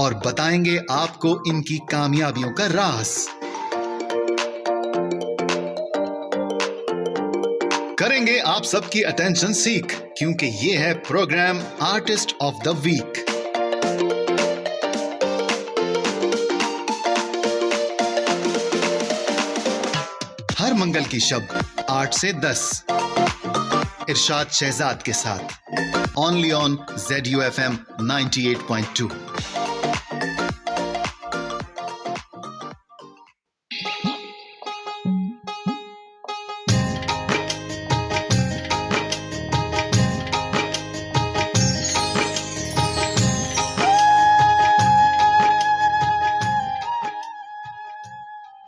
और बताएंगे आपको इनकी कामयाबियों का राज। करेंगे आप सबकी अटेंशन सीख, क्योंकि ये है programme artist of the week. हर मंगल की शब 8 से 10 इरशाद शहजाद के साथ ओनली ऑन ZUFM 98.2।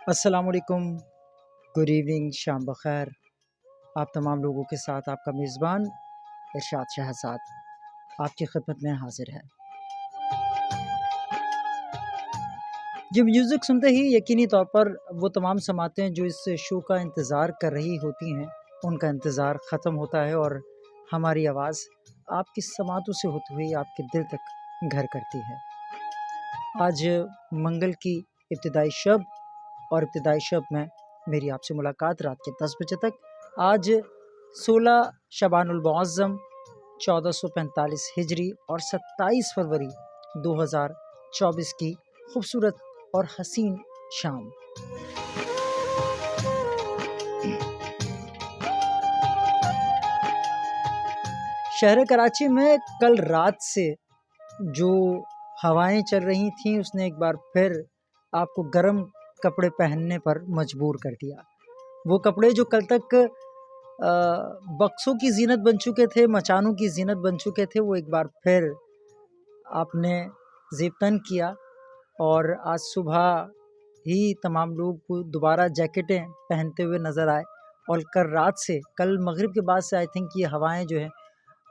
अस्सलाम वालेकुम, गुड इवनिंग, शाम बखैर। आप तमाम लोगों के साथ आपका मेज़बान इरशाद शहजाद आपकी खिदमत में हाजिर है। ये म्यूज़िक सुनते ही यकीनी तौर पर वो तमाम समातें जो इस शो का इंतज़ार कर रही होती हैं, उनका इंतज़ार ख़त्म होता है और हमारी आवाज़ आपकी समातों से होती हुई आपके दिल तक घर करती है। आज मंगल की इब्तिदाई शब और इब्तिदाई शब में मेरी आपसे मुलाकात रात के 10 बजे तक। आज 16 शबानुल मुअज़्ज़म 1445 हिजरी और 27 फरवरी 2024 की खूबसूरत और हसीन शाम। शहर कराची में कल रात से जो हवाएं चल रही थीं, उसने एक बार फिर आपको गर्म कपड़े पहनने पर मजबूर कर दिया। वो कपड़े जो कल तक बक्सों की ज़ीनत बन चुके थे, मचानों की ज़ीनत बन चुके थे, वो एक बार फिर आपने ज़ेब-तन किया और आज सुबह ही तमाम लोग दोबारा जैकेटें पहनते हुए नज़र आए। और कल रात से, कल मगरिब के बाद से आई थिंक ये हवाएं जो हैं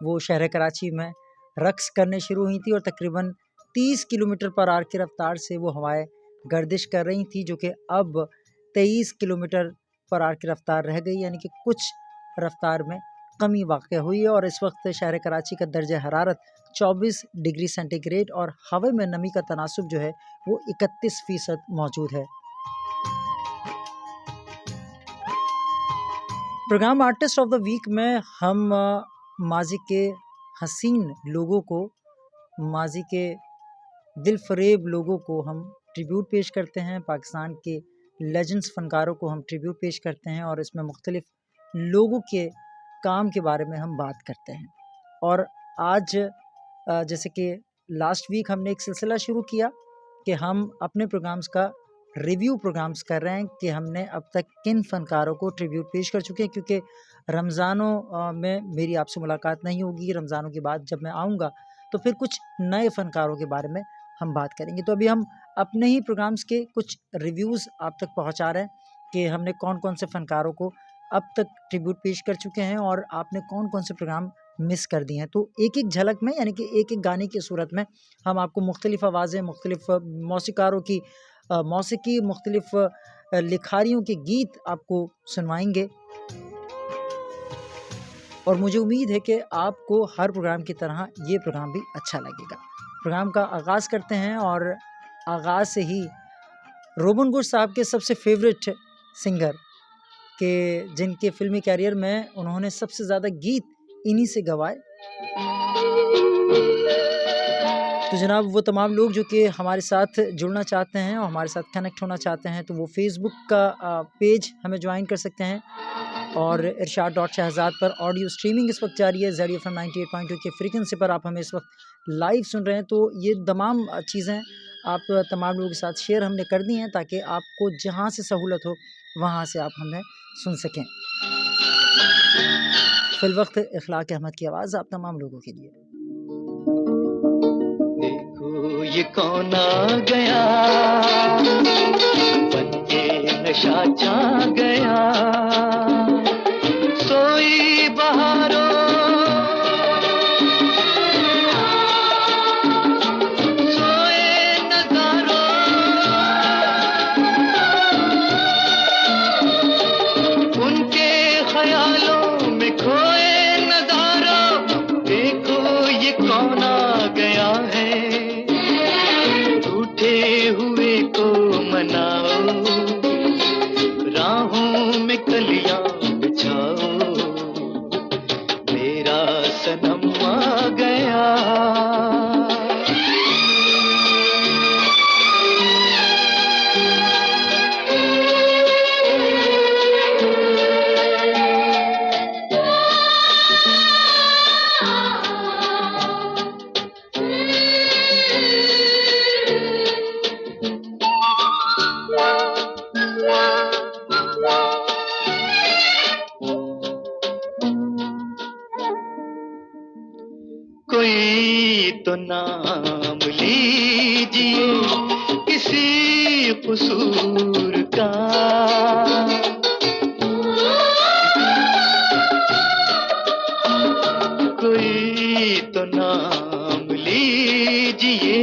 वो शहर कराची में रक्स करने शुरू हुई थी और तकरीबन 30 किलोमीटर पर आवर की रफ्तार से वो हवाएं गर्दिश कर रही थी, जो कि अब 23 किलोमीटर पर आवर की रफ्तार रह गई, यानी कि कुछ रफ्तार में कमी वाक़ हुई है। और इस वक्त शहर कराची का दर्जा हरारत 24 डिग्री सेंटीग्रेड और हवा में नमी का तनासुब जो है वो 31% मौजूद है। Programme artist of the week में हम माजी के हसीन लोगों को, माजी के दिल फरेब लोगों को हम ट्रिब्यूट पेश करते हैं, पाकिस्तान के लेजेंड्स फ़नकारों को हम ट्रिब्यूट पेश करते हैं और इसमें मुख्तलिफ़ लोगों के काम के बारे में हम बात करते हैं। और आज जैसे कि लास्ट वीक हमने एक सिलसिला शुरू किया कि हम अपने प्रोग्राम्स का रिव्यू प्रोग्राम्स कर रहे हैं कि हमने अब तक किन फ़नकारों को ट्रिब्यूट पेश कर चुके हैं, क्योंकि रमज़ानों में मेरी आपसे मुलाकात नहीं होगी। रमज़ानों के बाद जब मैं आऊँगा तो फिर कुछ नए फ़नकारों के बारे में हम बात करेंगे। तो अभी हम अपने ही प्रोग्राम्स के कुछ रिव्यूज़ आप तक पहुंचा रहे हैं कि हमने कौन कौन से फ़नकारों को अब तक ट्रिब्यूट पेश कर चुके हैं और आपने कौन कौन से प्रोग्राम मिस कर दिए हैं। तो एक एक झलक में, यानी कि एक एक गाने की सूरत में हम आपको मुख्तलिफ़ आवाज़ें, मुख्तलिफ़ मौसीकारों की मौसीकी, मुख्तलिफ़ लिखारियों के गीत आपको सुनवाएंगे। और मुझे उम्मीद है कि आपको हर प्रोग्राम की तरह ये प्रोग्राम भी अच्छा लगेगा। प्रोग्राम का आगाज़ करते हैं और आगाज़ से ही रोबन गुश साहब के सबसे फेवरेट सिंगर के, जिनके फ़िल्मी कैरियर में उन्होंने सबसे ज़्यादा गीत इन्हीं से गवाए। तो जनाब वो तमाम लोग जो कि हमारे साथ जुड़ना चाहते हैं और हमारे साथ कनेक्ट होना चाहते हैं, तो वो फेसबुक का पेज हमें ज्वाइन कर सकते हैं। और इरशाद.शहजाद पर ऑडियो स्ट्रीमिंग इस वक्त जारी है। ZUFM 98.2 की फ्रीक्वेंसी पर आप हमें इस वक्त लाइव सुन रहे हैं। तो ये तमाम चीज़ें आप तमाम लोगों के साथ शेयर हमने कर दी हैं ताकि आपको जहाँ से सहूलत हो वहाँ से आप हमें सुन सकें। फिलवक्त इखलाक अहमद की आवाज़ आप तमाम लोगों के लिए। देखो ये कौन आ गया, बनके नशा छा गया, सोई बहारों नाम लीजिए किसी कसूर का। कोई तो नाम लीजिए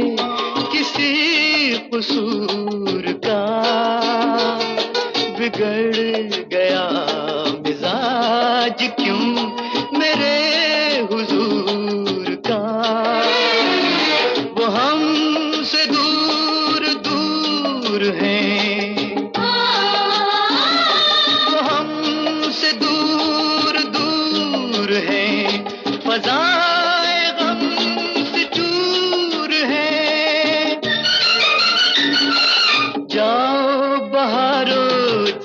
किसी कसूर का। बिगड़ गया मिजाज क्यों मेरे हुजूर का। वो हमसे दूर दूर हैं, वो हमसे दूर दूर हैं, फज़ाए गम से चूर हैं। जाओ बहारो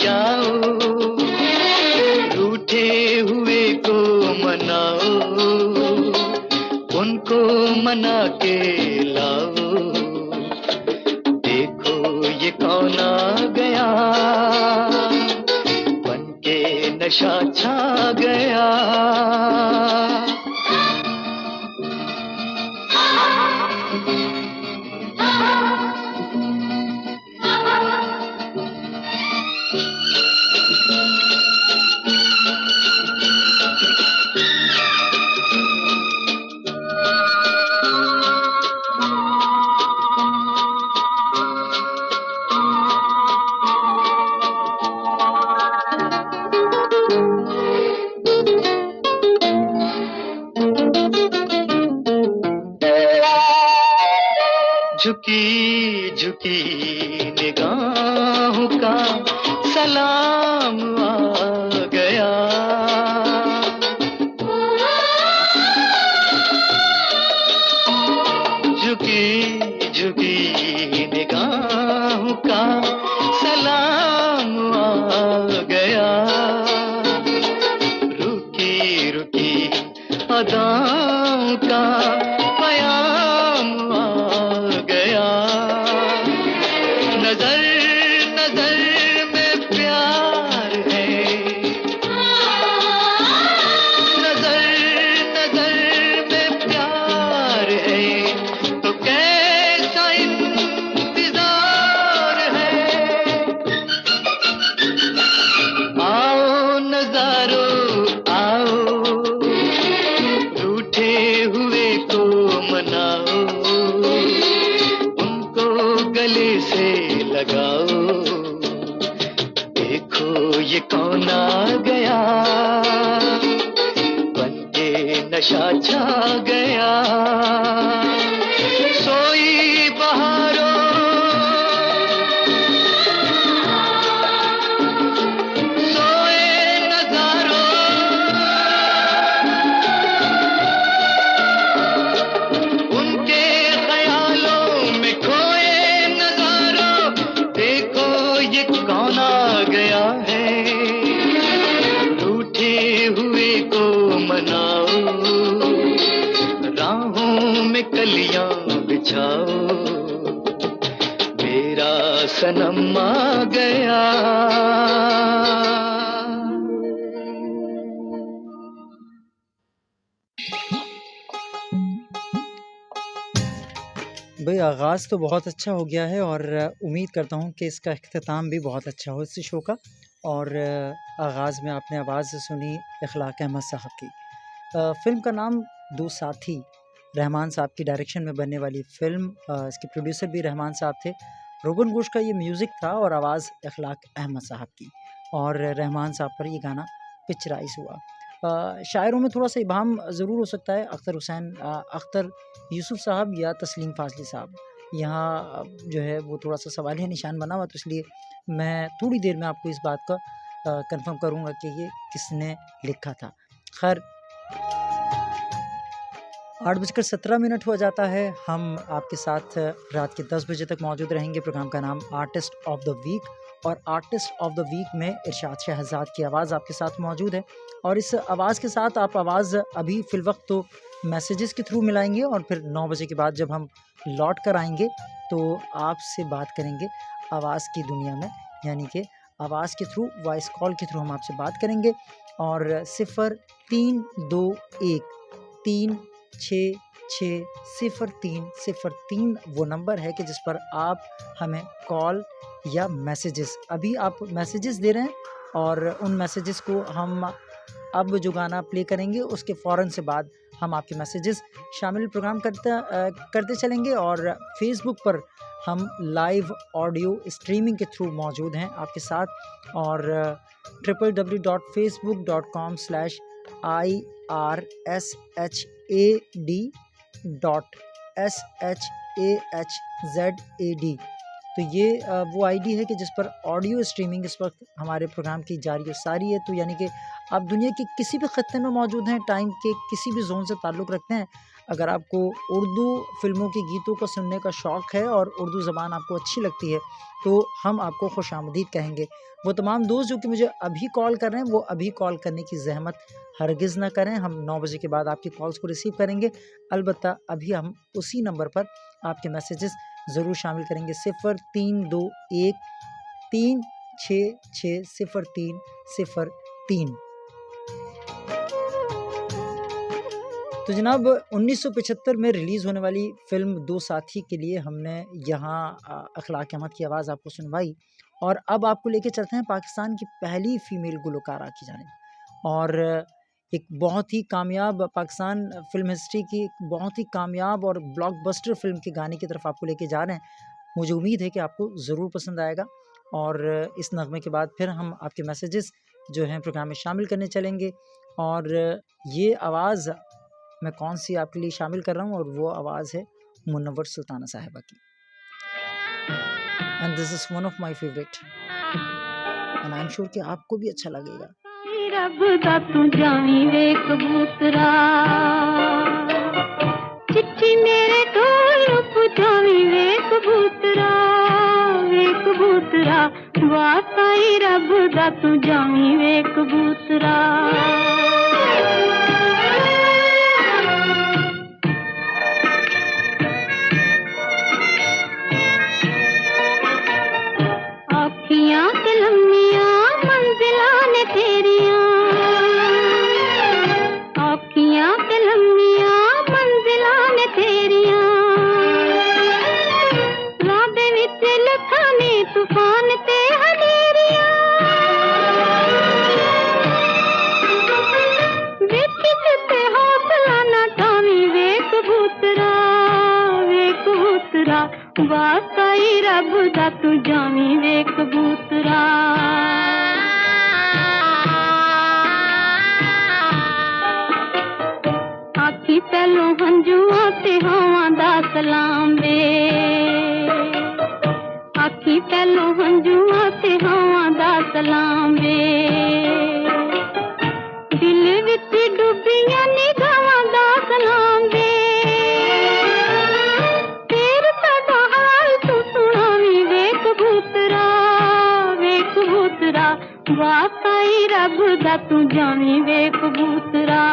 जाओ, रूठे हुए को मनाओ, उनको मना के लाओ। देखो ये कौन आ गया, बनके नशा छा गया। झुकी झुकी निगाहों का सलाम आ गया। झुकी झुकी निगाहों का सलाम आ गया। रुकी रुकी अदाओं का पयाम आ गया। नजर नजर में प्यार है, नजर नजर में प्यार है, तो कैसा इंतजार है। आओ नजारो आओ, रूठे हुए को मनाओ, उनको गले से लगाओ। देखो ये कौन आ गया, बनके नशा छा गया। सोई बहारो सोए नजारो, उनके ख्यालों में खोए नजारो। देखो ये कौन आ गया है, रूठे हुए को मनाओ, राहों में कलियां बिछाओ। मेरा सनम आ गया। भाई आगाज़ तो बहुत अच्छा हो गया है और उम्मीद करता हूँ कि इसका इख्तिताम भी बहुत अच्छा हो इस शो का। और आगाज़ में आपने आवाज़ सुनी इखलाक अहमद साहब की। फ़िल्म का नाम दो साथी, रहमान साहब की डायरेक्शन में बनने वाली फ़िल्म। इसके प्रोड्यूसर भी रहमान साहब थे। रोगन गोश का ये म्यूज़िक था और आवाज़ इखलाक अहमद साहब की, और रहमान साहब पर ये गाना पिक्चराइज़ हुआ। शायरों में थोड़ा सा इबाहम ज़रूर हो सकता है, अख्तर यूसुफ साहब या तस्लीम फ़ाज़ली साहब। यहाँ जो है वो थोड़ा सा सवालिया निशान बना हुआ, तो इसलिए मैं थोड़ी देर में आपको इस बात का कंफर्म करूँगा कि ये किसने लिखा था। खैर 8:17 हो जाता है। हम आपके साथ रात के 10 बजे तक मौजूद रहेंगे। प्रोग्राम का नाम आर्टिस्ट ऑफ द वीक, और आर्टिस्ट ऑफ द वीक में इरशाद शहजाद की आवाज़ आपके साथ मौजूद है। और इस आवाज़ के साथ आप आवाज़ अभी फ़िलवक्त तो मैसेजेस के थ्रू मिलाएंगे, और फिर 9 बजे के बाद जब हम लौट कर आएंगे तो आपसे बात करेंगे आवाज़ की दुनिया में, यानी कि आवाज़ के थ्रू, वॉइस कॉल के थ्रू हम आपसे बात करेंगे। और 0321 366 360303 वो नंबर है कि जिस पर आप हमें कॉल या मैसेजेस, अभी आप मैसेजेस दे रहे हैं और उन मैसेजेस को हम अब जो गाना प्ले करेंगे उसके फ़ौरन से बाद हम आपके मैसेजेस शामिल प्रोग्राम करते चलेंगे। और फेसबुक पर हम लाइव ऑडियो स्ट्रीमिंग के थ्रू मौजूद हैं आपके साथ, और www.facebook.com/irshad.shazad। तो ये वो आईडी है कि जिस पर ऑडियो स्ट्रीमिंग इस वक्त हमारे प्रोग्राम की जारी और सारी है। तो यानी कि आप दुनिया के किसी भी खत्ते में मौजूद हैं, टाइम के किसी भी जोन से ताल्लुक़ रखते हैं, अगर आपको उर्दू फ़िल्मों के गीतों को सुनने का शौक़ है और उर्दू ज़बान आपको अच्छी लगती है, तो हम आपको खुशामदीद कहेंगे। वो तमाम दोस्त जो कि मुझे अभी कॉल कर रहे हैं, वो अभी कॉल करने की ज़हमत हरगिज़ ना करें। हम 9 बजे के बाद आपकी कॉल्स को रिसीव करेंगे। अलबत्ता अभी हम उसी नंबर पर आपके मैसेजेस ज़रूर शामिल करेंगे, 032136600303। तो जनाब 1975 में रिलीज़ होने वाली फ़िल्म दो साथी के लिए हमने यहाँ अखलाक अहमद की आवाज़ आपको सुनवाई, और अब आपको लेके चलते हैं पाकिस्तान की पहली फ़ीमेल गुलकारा की जानिब, और एक बहुत ही कामयाब पाकिस्तान फ़िल्म हिस्ट्री की बहुत ही कामयाब और ब्लॉकबस्टर फ़िल्म के गाने की तरफ आपको लेके जा रहे हैं। मुझे उम्मीद है कि आपको ज़रूर पसंद आएगा, और इस नगमे के बाद फिर हम आपके मैसेजेस जो हैं प्रोग्राम में शामिल करने चलेंगे। और ये आवाज़ मैं कौन सी आपके लिए शामिल कर रहा हूँ, और वो आवाज़ है मुनव्वर सुल्ताना साहिबा की। And this is one of my favourite, and I am sure कि आपको भी अच्छा लगेगा। रब दा तू जावी वे कबूतरा, चिट्ठी मेरे ढोल पुजावी वे कबूतरा, वाकई रब दा तू जावी वे कबूतरा। आखियां ते लम्मियां मंजिलां ने तेरियां, आखियां ते लम्मियां मंजिलां ने तेरियां, राह दे विच लखां ने तूफान ते हनेरियां, वेखी ते हौसला ना टावी वे कबूतरा, वाकई रब दा तू जावी वे कबूतरा। आखी पहलों हंजुआं ते हवां दा सलाम वे, आखी पहलों हंजुआं ते हवां दा सलाम वे, दिल विच डुबियां निगाहां दा सलाम वे, वाकई रब दा तू जावी वे कबूतरा।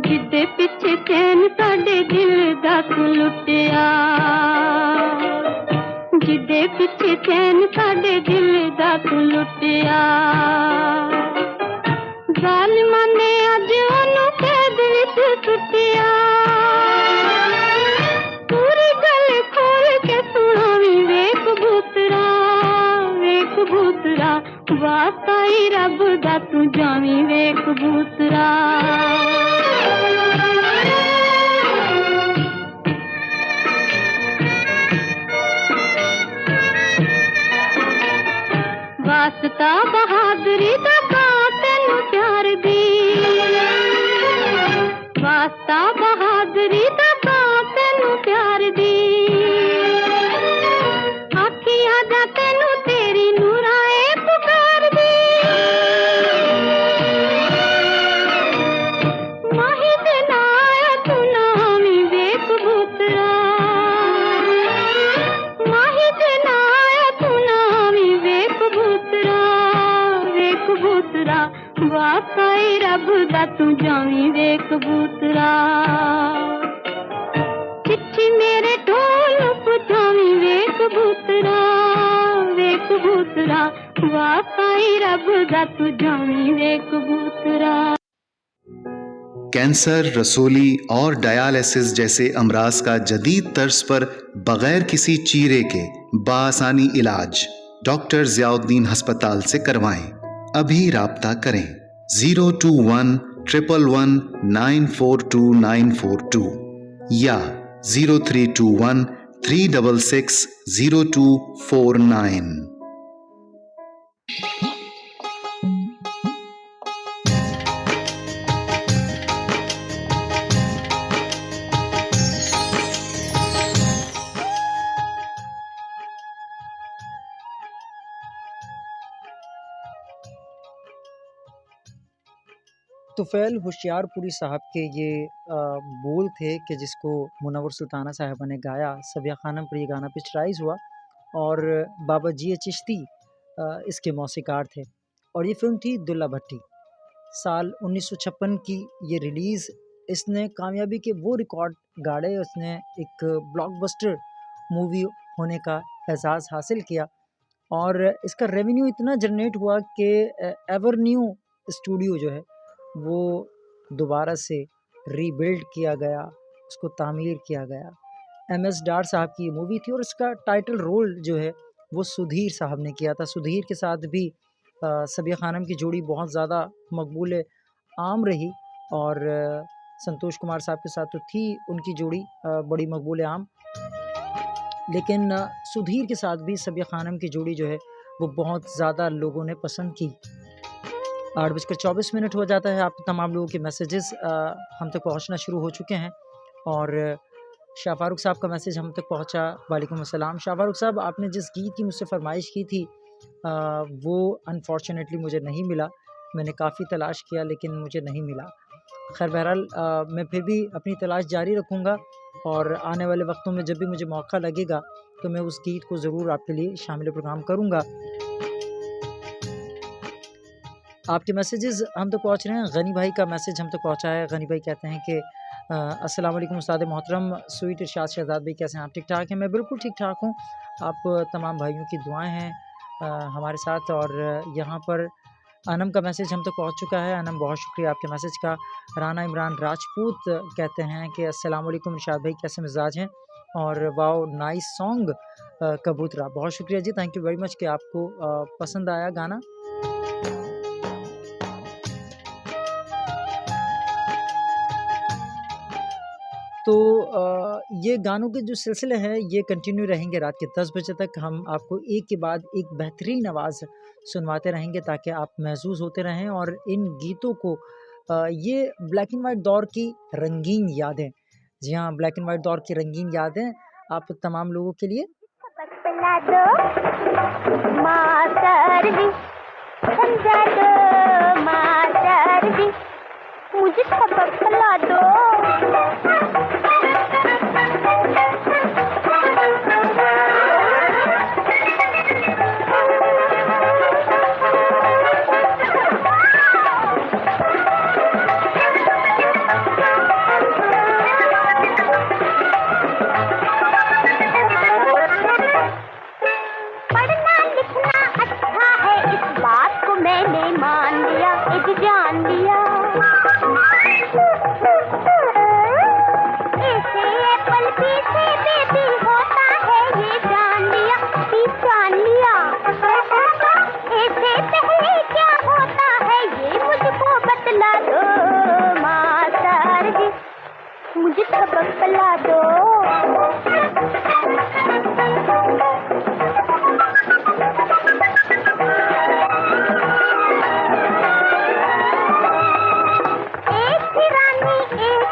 जिदे पिछे चैन साडे दिल दा तू लुटिया, जिदे पिछे चैन साडे दिल दा तू लुटिया, जालिमां ने अज ओनू कैद विच सुटिया, वाकई रब दा तू जावी वे कबूतरा। वास्ता बहादुरी दा तैनू प्यार दी, वास्ता बहादुरी दा तैनू प्यार दी, आखी आजा तैनू तेरी नूरा वाकई रब दा तू जावी वे कबूतरा। चिट्ठी मेरे ढोल पुजावी वे कबूतरा, वाकई रब दा तू जावी वे कबूतरा। कैंसर, रसोली और डायलिसिस जैसे अमराज का जदीद तर्ज पर बगैर किसी चीरे के बासानी इलाज डॉक्टर ज़ियाउद्दीन हस्पताल से करवाएं। अभी राब्ता करें 021-111-942942 या 0321-366-0249। तुफ़ैल होशियारपुरी साहब के ये बोल थे कि जिसको मुनव्वर सुल्ताना साहिबा ने गाया। सबिया खानम पर ये गाना पिक्चराइज़ हुआ और बाबा जी चिश्ती इसके मौसीकार थे और ये फ़िल्म थी दुल्ला भट्टी। साल 1956 की ये रिलीज़, इसने कामयाबी के वो रिकॉर्ड गाड़े, उसने एक ब्लॉकबस्टर मूवी होने का एजाज़ हासिल किया और इसका रेवेन्यू इतना जनरेट हुआ कि एवरन्यू स्टूडियो जो है वो दोबारा से रीबिल्ड किया गया, उसको तामीर किया गया। एम.एस. डार साहब की ये मूवी थी और इसका टाइटल रोल जो है वो सुधीर साहब ने किया था। सुधीर के साथ भी सबिया खानम की जोड़ी बहुत ज़्यादा मकबूल आम रही और संतोष कुमार साहब के साथ तो थी उनकी जोड़ी बड़ी मकबूल आम, लेकिन सुधीर के साथ भी सबिया खानम की जोड़ी जो है वो बहुत ज़्यादा लोगों ने पसंद की। 8:24 हो जाता है। आप तमाम लोगों के मैसेजेस हम तक पहुंचना शुरू हो चुके हैं और शाह फ़ारूक साहब का मैसेज हम तक पहुंचा। वालेकुम अस्सलाम। शाह फ़ारूक साहब, आपने जिस गीत की मुझसे फरमाइश की थी वो अनफॉर्चुनेटली मुझे नहीं मिला। मैंने काफ़ी तलाश किया लेकिन मुझे नहीं मिला। खैर बहरहाल मैं फिर भी अपनी तलाश जारी रखूँगा और आने वाले वक्तों में जब भी मुझे मौका लगेगा तो मैं उस गीत को ज़रूर आपके लिए शामिल प्रोग्राम करूँगा। आपके मैसेजेस हम तक पहुँच रहे हैं। गनी भाई का मैसेज हम तक पहुँचा है। गनी भाई कहते हैं कि अस्सलाम वालेकुम उस्ताद मोहतरम, स्वीट इरशाद शहजाद भाई कैसे हैं आप? ठीक ठाक हैं? मैं बिल्कुल ठीक ठाक हूँ। आप तमाम भाइयों की दुआएं हैं हमारे साथ। और यहाँ पर अनम का मैसेज हम तक पहुँच चुका है। अनम, बहुत शुक्रिया आपके मैसेज का। राना इमरान राजपूत कहते हैं कि अस्सलाम वालेकुम इरशाद भाई कैसे मिजाज हैं और वाओ नाइस सॉन्ग कबूतरा। बहुत शुक्रिया जी, थैंक यू वेरी मच कि आपको पसंद आया गाना। तो ये गानों के जो सिलसिले हैं ये कंटिन्यू रहेंगे रात के 10 बजे तक। हम आपको एक के बाद एक बेहतरीन आवाज़ सुनवाते रहेंगे ताकि आप महसूस होते रहें और इन गीतों को ये ब्लैक एंड वाइट दौर की रंगीन यादें, जी हाँ, ब्लैक एंड वाइट दौर की रंगीन यादें आप तमाम लोगों के लिए। बतला दो मास्टर जी, समझा दो मास्टर जी, मुझे सबक बतला दो। पढ़ना लिखना अच्छा है, इस बात को मैंने मान लिया, एक जान लिया। ऐसे एप्पल पीछे बेबी होता है, ये जान लिया, जान लिया। ऐसे पहले क्या होता है ये मुझको बतला दो मास्टर जी, मुझे सबक बतला दो। एक रानी एक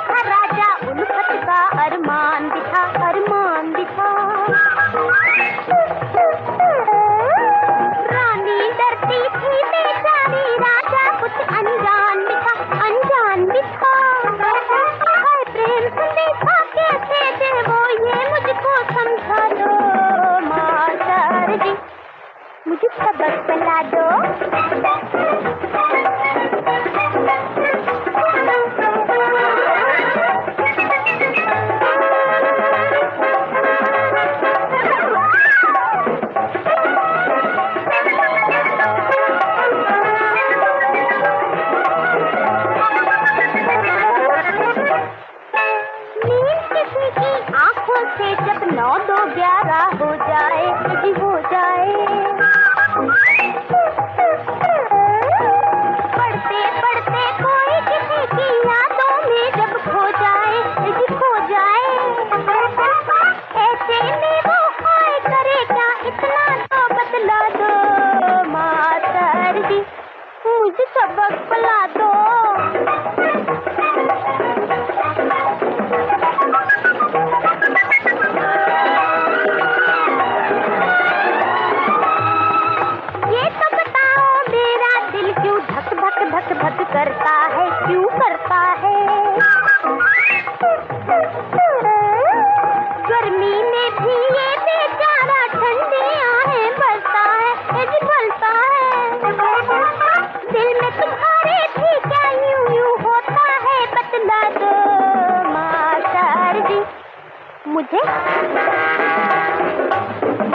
मुझे?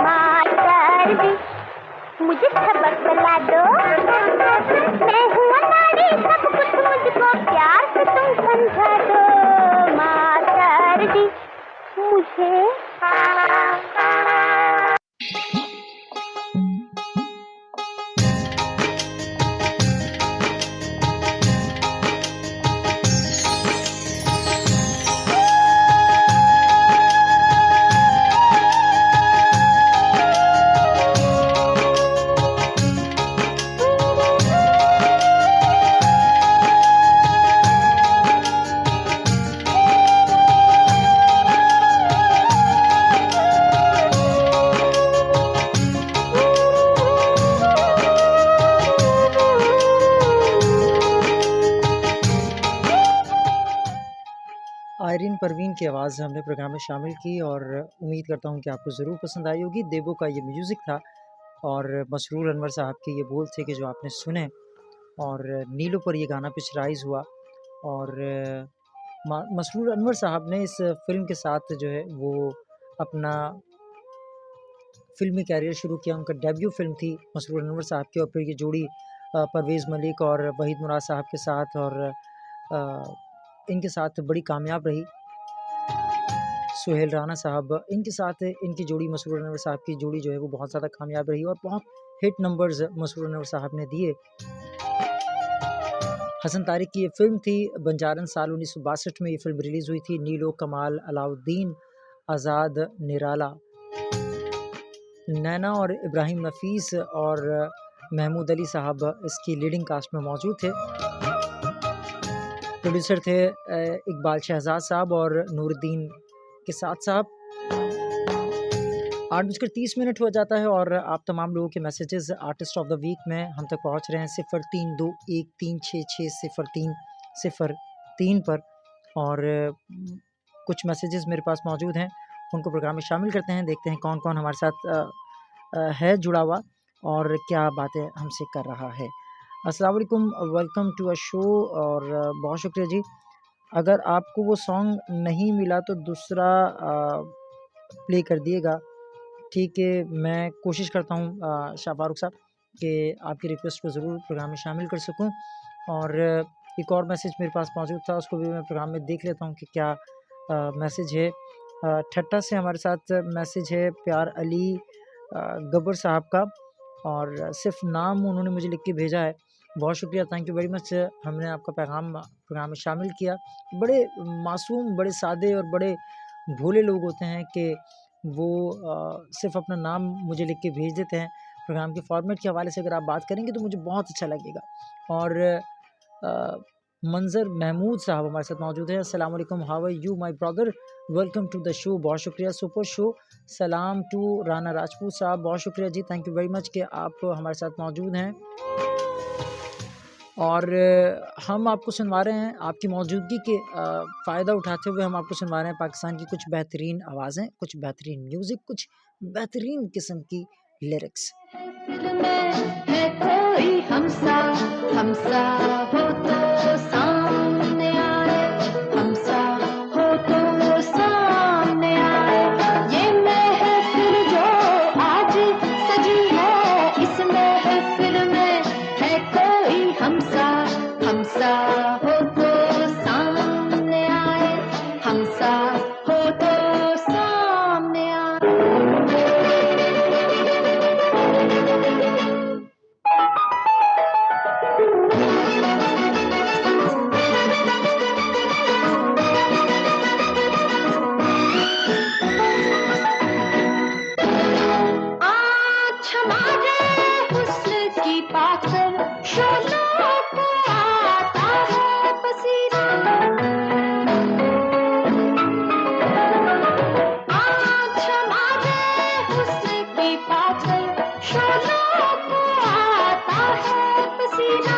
मास्टर जी मुझे सबक ला दो, मैं हूँ अनाड़ी, सब कुछ मुझको प्यार से तुम समझा दो। मास्टर जी मुझे आयरीन परवीन की आवाज़ हमने प्रोग्राम में शामिल की और उम्मीद करता हूँ कि आपको ज़रूर पसंद आई होगी। देवो का ये म्यूज़िक था और मसरूर अनवर साहब के ये बोल थे कि जो आपने सुने, और नीलों पर ये गाना पिक्चराइज़ हुआ। और मसरूर अनवर साहब ने इस फ़िल्म के साथ जो है वो अपना फ़िल्मी कैरियर शुरू किया। उनका डेब्यू फ़िल्म थी मसरूर अनवर साहब की, और फिर ये जोड़ी परवेज़ मलिक और वहीद मुराद साहब के साथ और इनके साथ बड़ी कामयाब रही। सुहेल राना साहब इनके साथ इनकी जोड़ी, मसरूर अनवर साहब की जोड़ी जो है वो बहुत ज़्यादा कामयाब रही और बहुत हिट नंबर्स मसरूर अनवर साहब ने दिए। हसन तारिक की ये फ़िल्म थी। बंजारन साल 1962 में ये फ़िल्म रिलीज़ हुई थी। नीलो, कमाल, अलाउद्दीन, आज़ाद, निराला, नैना और इब्राहिम नफ़ीस और महमूद अली साहब इसकी लीडिंग कास्ट में मौजूद थे। प्रोड्यूसर थे इकबाल शहजाद साहब और नूरुद्दीन के साथ साहब। 8:30 हो जाता है और आप तमाम लोगों के messages artist of the week में हम तक पहुंच रहे हैं 0321366003 पर। और कुछ मैसेजेस मेरे पास मौजूद हैं, उनको प्रोग्राम में शामिल करते हैं। देखते हैं कौन कौन हमारे साथ है जुड़ा हुआ और क्या बातें हमसे कर रहा है। अस्सलाम वालेकुम, वेलकम टू अ शो। और बहुत शुक्रिया जी। अगर आपको वो सॉन्ग नहीं मिला तो दूसरा प्ले कर दिएगा, ठीक है। मैं कोशिश करता हूँ शाह फारूक साहब कि आपकी रिक्वेस्ट को ज़रूर प्रोग्राम में शामिल कर सकूँ। और एक और मैसेज मेरे पास मौजूद था, उसको भी मैं प्रोग्राम में देख लेता हूँ कि क्या मैसेज है। ठट्टा से हमारे साथ मैसेज है प्यार अली गब्बर साहब का, और सिर्फ नाम उन्होंने मुझे लिख के भेजा है। बहुत शुक्रिया, थैंक यू वेरी मच। हमने आपका पैगाम प्रोग्राम में शामिल किया। बड़े मासूम, बड़े सादे और बड़े भोले लोग होते हैं कि वो सिर्फ अपना नाम मुझे लिख के भेज देते हैं। प्रोग्राम के फॉर्मेट के हवाले से अगर आप बात करेंगे तो मुझे बहुत अच्छा लगेगा। और मंजर महमूद साहब हमारे साथ मौजूद है। अस्सलाम वालेकुम, how are you my brother, welcome to the show. बहुत शुक्रिया, सुपर शो। सलाम टू राना राजपूत साहब, बहुत शुक्रिया जी, थैंक यू वेरी मच कि आप हमारे साथ मौजूद हैं। और हम आपको सुनवा रहे हैं, आपकी मौजूदगी के फ़ायदा उठाते हुए हम आपको सुनवा रहे हैं पाकिस्तान की कुछ बेहतरीन आवाज़ें, कुछ बेहतरीन म्यूज़िक, कुछ बेहतरीन किस्म की लिरिक्स। है कोई हमसा हमसा हो तो सामने आए, हमसा हो तो सामने आए। ये महफिल जो आज सजी है, इस महफिल में है कोई हमसा हमसा हो तो सामने आए, हमसा हो तो सामने आए। आज हमारे हुस्न की पाकर शोलों को आता है पसीना। आज हमारे हुस्न की पाकर शोलों को आता है पसीना।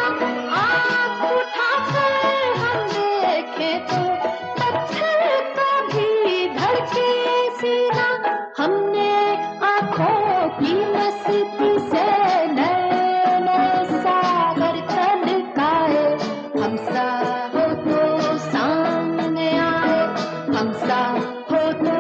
आँख उठाकर हम देखें तो पत्थर का भी धड़के सीना। हमने आँखों की मस्ती से नैनों सागर छलकाए, हमसा हो तो सामने आए, हमसा हो तो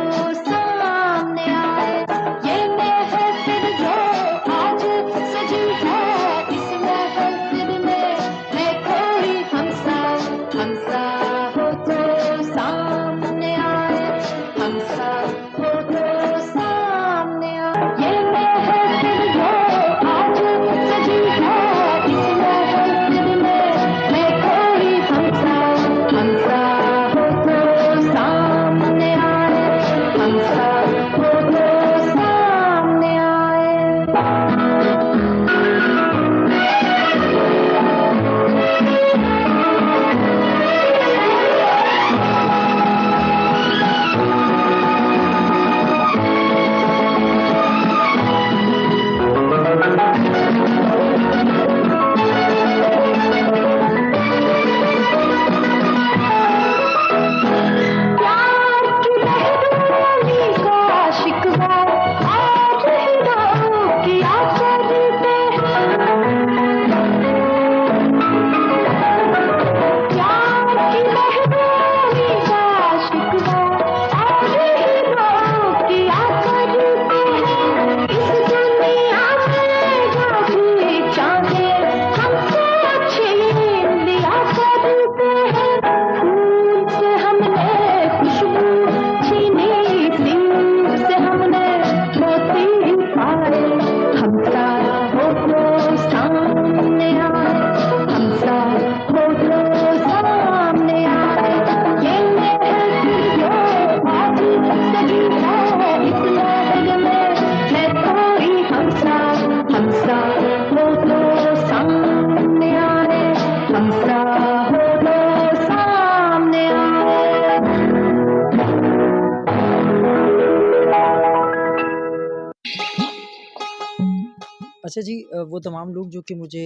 अच्छा जी, वो तमाम लोग जो कि मुझे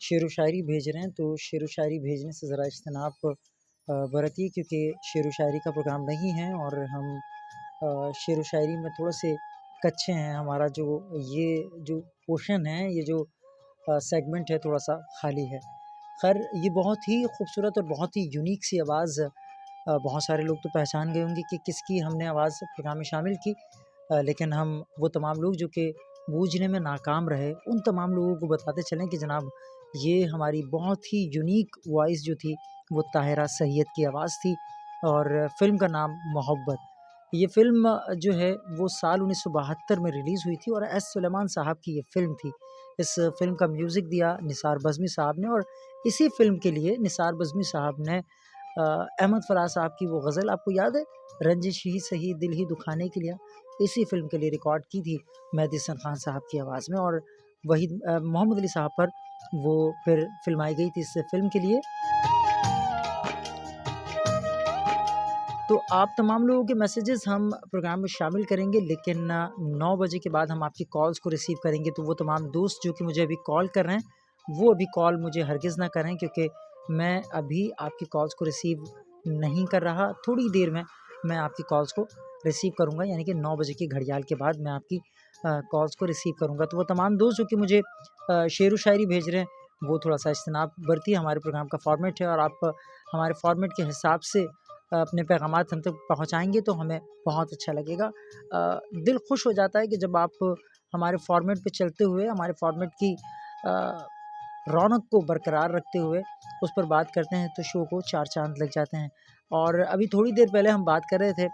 शेर व शायरी भेज रहे हैं, तो शेर व शायरी भेजने से ज़रा इज्तनाब बरतिए, क्योंकि शेर व शायरी का प्रोग्राम नहीं है और हम शेर व शायरी में थोड़े से कच्चे हैं। हमारा ये जो पोर्शन है, ये जो सेगमेंट है, थोड़ा-सा खाली है। ख़ैर, ये बहुत ही खूबसूरत और बहुत ही यूनिक सी आवाज़ बहुत सारे लोग तो पहचान गए होंगे कि किसकी हमने आवाज़ प्रोग्राम में शामिल की। लेकिन हम वो तमाम लोग जो कि बूझने में नाकाम रहे, उन तमाम लोगों को बताते चलें कि जनाब, ये हमारी बहुत ही यूनिक वॉइस जो थी, वो ताहिरा सैयद की आवाज़ थी और फ़िल्म का नाम मोहब्बत। ये फ़िल्म जो है वो साल 1972 में रिलीज़ हुई थी और एस सुलेमान साहब की ये फ़िल्म थी। इस फ़िल्म का म्यूज़िक दिया निसार बज़्मी साहब ने और इसी फ़िल्म के लिए निसार बज़्मी साहब ने अहमद फ़राज साहब की वो गज़ल आपको याद है, रंजिश ही सही दिल ही दुखाने के लिए, इसी फ़िल्म के लिए रिकॉर्ड की थी मेहदी हसन खान साहब की आवाज़ में और वही मोहम्मद अली साहब पर वो फिर फ़िल्माई गई थी इस फ़िल्म के लिए। तो आप तमाम लोगों के मैसेजेस हम प्रोग्राम में शामिल करेंगे, लेकिन 9 बजे के बाद हम आपकी कॉल्स को रिसीव करेंगे। तो वो तमाम दोस्त जो कि मुझे अभी कॉल कर रहे हैं, वो अभी कॉल मुझे हरगिज़ ना करें, क्योंकि मैं अभी आपकी कॉल्स को रिसीव नहीं कर रहा। थोड़ी देर में मैं आपकी कॉल्स को रिसीव करूँगा, यानी कि 9 बजे की घड़ियाल के बाद मैं आपकी कॉल्स को रिसीव करूँगा। तो वो तमाम दोस्त जो कि मुझे शेर व शायरी भेज रहे हैं, वो थोड़ा-सा इज्तनाब बरतिए। हमारे प्रोग्राम का फ़ॉर्मेट है और आप हमारे फ़ॉर्मेट के हिसाब से अपने पैगामात हम तक पहुँचाएँगे तो हमें बहुत अच्छा लगेगा। दिल खुश हो जाता है कि जब आप हमारे फ़ॉर्मेट पे चलते हुए, हमारे फ़ॉर्मेट की रौनक को बरकरार रखते हुए उस पर बात करते हैं, तो शो को 4 चाँद लग जाते हैं। और अभी थोड़ी देर पहले हम बात कर रहे थे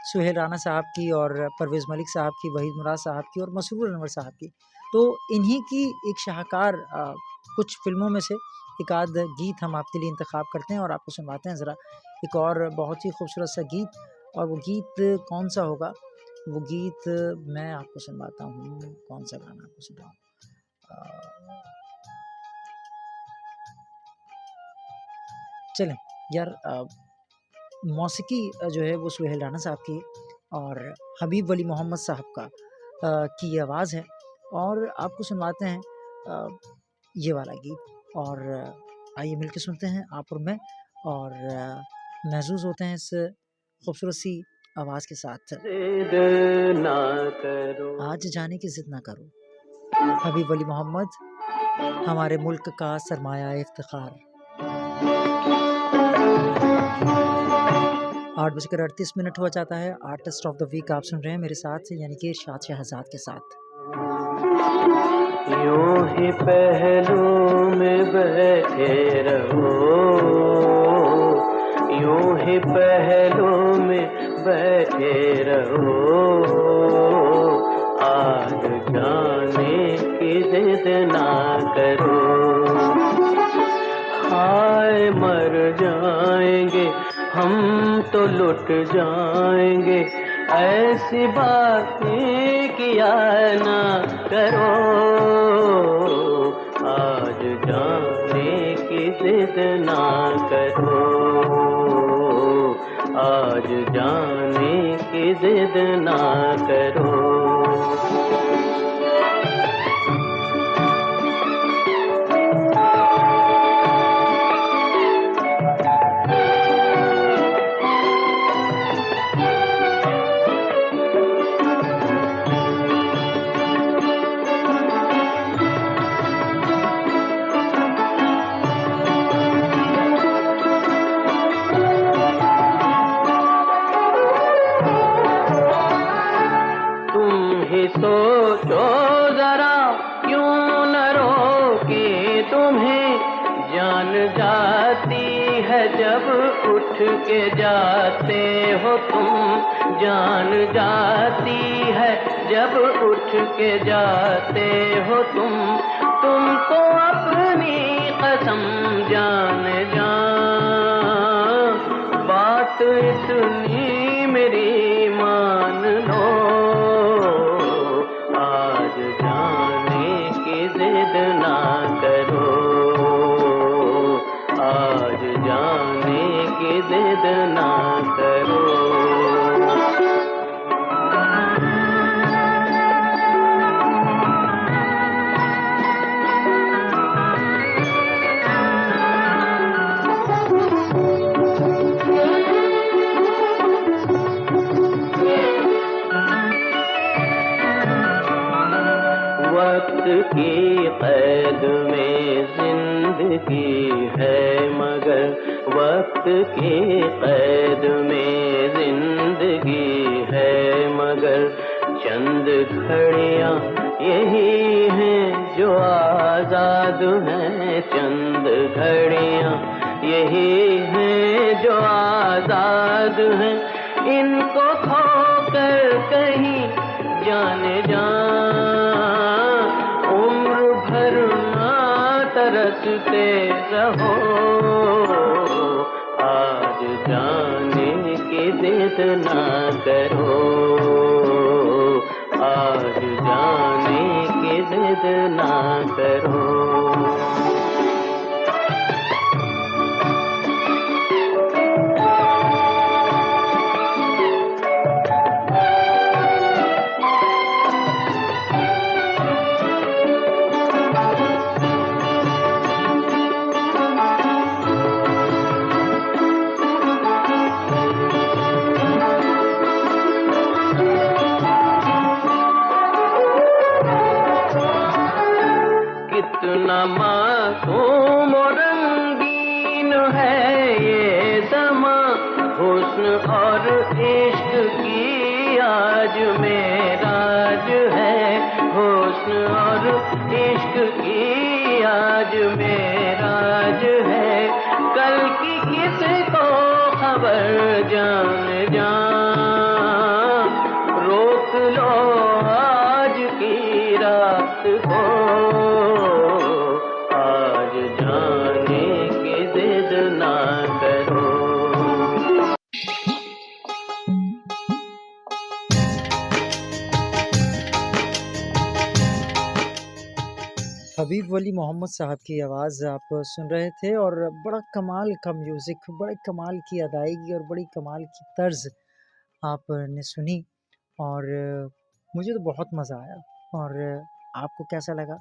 सुहेल राना साहब की और परवेज़ मलिक साहब की, वहीद मुराद साहब की और मसरूर अनवर साहब की। तो इन्हीं की एक शाहकार कुछ फ़िल्मों में से एक आध गीत हम आपके लिए इंतख़ाब करते हैं और आपको सुनवाते हैं ज़रा एक और बहुत ही खूबसूरत सा गीत। और वो गीत कौन-सा होगा? वो गीत मैं आपको सुनवाता हूँ। कौन-सा गाना आपको सुनाऊँ? चलें यार, मौसीकी जो है वो सुहेल राना साहब की और हबीब वली मोहम्मद साहब का की ये आवाज़ है और आपको सुनवाते हैं ये वाला गीत। और आइए मिलके सुनते हैं आप और मैं और महसूस होते हैं इस खूबसूरत सी आवाज़ के साथ। जिद ना करो, आज जाने की ज़िद ना करो, हबीब वली मोहम्मद, हमारे मुल्क का सरमाया इफ्तिखार। 8:38 हुआ जाता है। आर्टिस्ट ऑफ द वीक आप सुन रहे हैं मेरे साथ, यानी कि इरशाद शहजाद के साथ। यूं ही पहलू में बैठे रहो, यूं ही पहलू में बैठे रहो, आज जाने की जिद ना करो, हाय मर जाएंगे हम तो लुट जाएंगे, ऐसी बातें किया ना करो, आज जाने की जिद ना करो, आज जाने की जिद ना करो। सोचो जरा क्यों न रोके तुम्हें, जान जाती है जब उठ के जाते हो तुम, जान जाती है जब उठ के जाते हो तुम तो अपनी कसम जान जा, बात इतनी मेरी मान लो, जिद ना करो, आज जाने की जिद ना करो। कैद में जिंदगी है मगर वक्त की कैद में जिंदगी है मगर चंद घड़ियां यही हैं जो आजाद हैं चंद घड़ियां यही हैं जो आजाद हैं इनको खोकर कहीं जाने जा उम्र भर ना तरसते रहो आज जाने की जिद ना करो आज जाने की जिद ना करो कितना मासूम और रंगीन है ये समा हुस्न और इश्क की आज मेराज है हुस्न और इश्क की आज मेराज है कल की किसको खबर जान जा रोक लो आज की रात को आज जाने की जिद ना करो हबीब वली मोहम्मद साहब की आवाज़ आप सुन रहे थे और बड़ा कमाल का म्यूज़िक, बड़े कमाल की अदायगी और बड़ी कमाल की तर्ज आपने सुनी और मुझे तो बहुत मज़ा आया और आपको कैसा लगा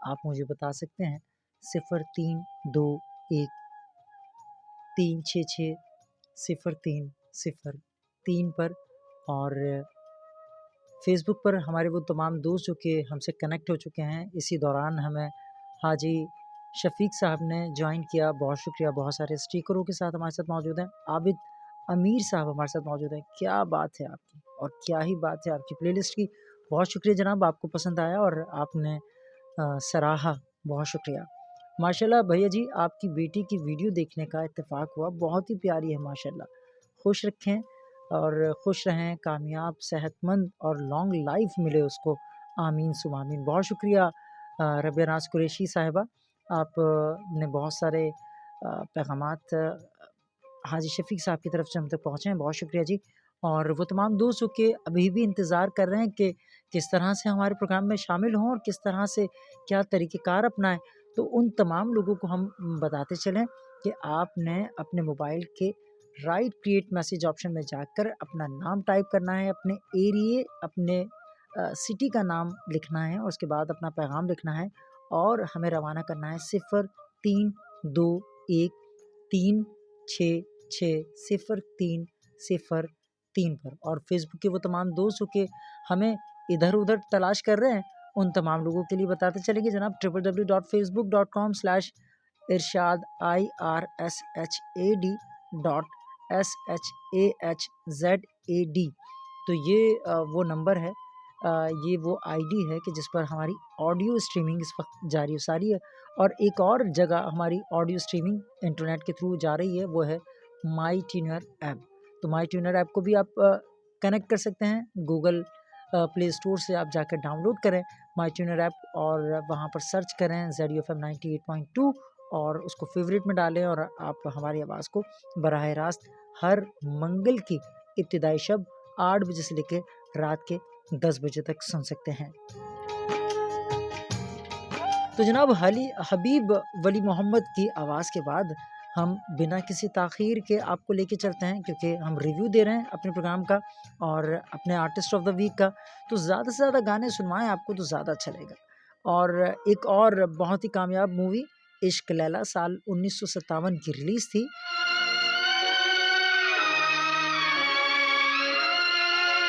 आप मुझे बता सकते हैं 0321366003 पर और फेसबुक पर हमारे वो तमाम दोस्त जो कि हमसे कनेक्ट हो चुके हैं इसी दौरान हमें हाजी शफीक साहब ने ज्वाइन किया बहुत शुक्रिया बहुत सारे स्टिकरों के साथ हमारे साथ मौजूद हैं आबिद अमीर साहब हमारे साथ मौजूद हैं क्या बात है आपकी और क्या ही बात है आपकी प्लेलिस्ट की बहुत शुक्रिया जनाब आपको पसंद आया और आपने सराहा बहुत शुक्रिया माशाल्लाह भैया जी आपकी बेटी की वीडियो देखने का इत्तेफाक हुआ बहुत ही प्यारी है माशाल्लाह खुश रखें और खुश रहें कामयाब सेहतमंद और लॉन्ग लाइफ मिले उसको आमीन सुम आमीन बहुत शुक्रिया रबिया नाज कुरैशी साहिबा आप ने बहुत सारे पैगामात हाजी शफीक साहब की तरफ से हम तक पहुँचे हैं बहुत शुक्रिया जी और वो तमाम दोस्त जो कि अभी भी इंतज़ार कर रहे हैं कि किस तरह से हमारे प्रोग्राम में शामिल हों और किस तरह से क्या तरीक़ेकार अपनाएं तो उन तमाम लोगों को हम बताते चलें कि आपने अपने मोबाइल के राइट क्रिएट मैसेज ऑप्शन में जाकर अपना नाम टाइप करना है अपने एरिए अपने सिटी का नाम लिखना है और उसके बाद अपना पैगाम लिखना है और हमें रवाना करना है 0321366003 पर और फेसबुक के वो तमाम दोस्त जो कि हमें इधर उधर तलाश कर रहे हैं उन तमाम लोगों के लिए बताते चलेंगे जनाब www.facebook.com/irshad.shahzad तो ये वो नंबर है ये वो आईडी है कि जिस पर हमारी ऑडियो स्ट्रीमिंग इस वक्त जारी सारी है और एक और जगह हमारी ऑडियो स्ट्रीमिंग इंटरनेट के थ्रू जा रही है वो है माई ट्यूनर ऐप तो माई ट्यूनर ऐप को भी आप कनेक्ट कर सकते हैं गूगल प्ले स्टोर से आप जाकर डाउनलोड करें माई ट्यूनर ऐप और वहाँ पर सर्च करें ZUFM 98.2 और उसको फेवरेट में डालें और आप हमारी आवाज़ को बराह रास्त हर मंगल की इब्तिदाई शब 8 बजे से लेकर रात के 10 बजे तक सुन सकते हैं तो जनाब हबीब वली मोहम्मद की आवाज़ के बाद हम बिना किसी ताख़ीर के आपको लेके चलते हैं क्योंकि हम रिव्यू दे रहे हैं अपने प्रोग्राम का और अपने आर्टिस्ट ऑफ द वीक का तो ज़्यादा से ज़्यादा गाने सुनवाएं आपको तो ज़्यादा अच्छा लगेगा और एक और बहुत ही कामयाब मूवी इश्क लैला साल 1957 की रिलीज़ थी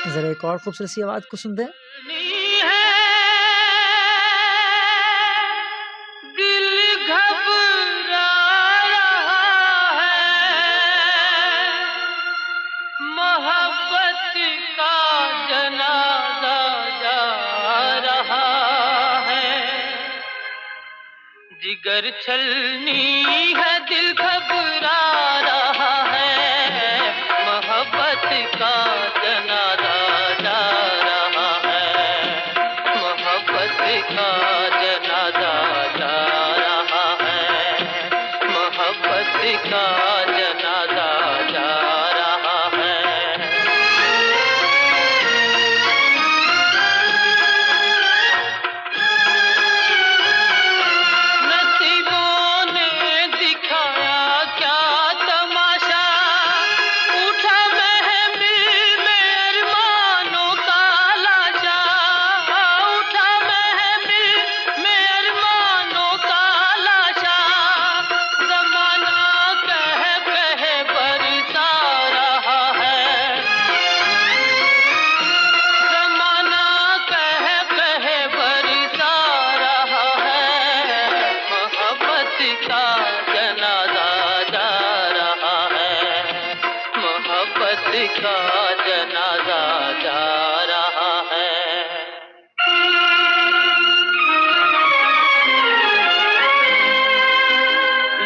ज़रा एक और खूबसूरत सी आवाज़ को सुनते हैं जिगर छलनी है दिल घबरा रहा है, मोहब्बत का जनाजा जा रहा है, मोहब्बत का जनाजा जा रहा है, मोहब्बत का जनाजा जा रहा है। नसीबों ने दिखाया क्या तमाशा, उठा महफिल में अरमानों का लाशा, उठा महफिल में अरमानों का लाशा, ज़माना कह बरसा रहा है, ज़माना कह बरसा रहा है, मोहब्बत का जनाजा जा रहा है, मोहब्बत का जनाजा जा रहा है।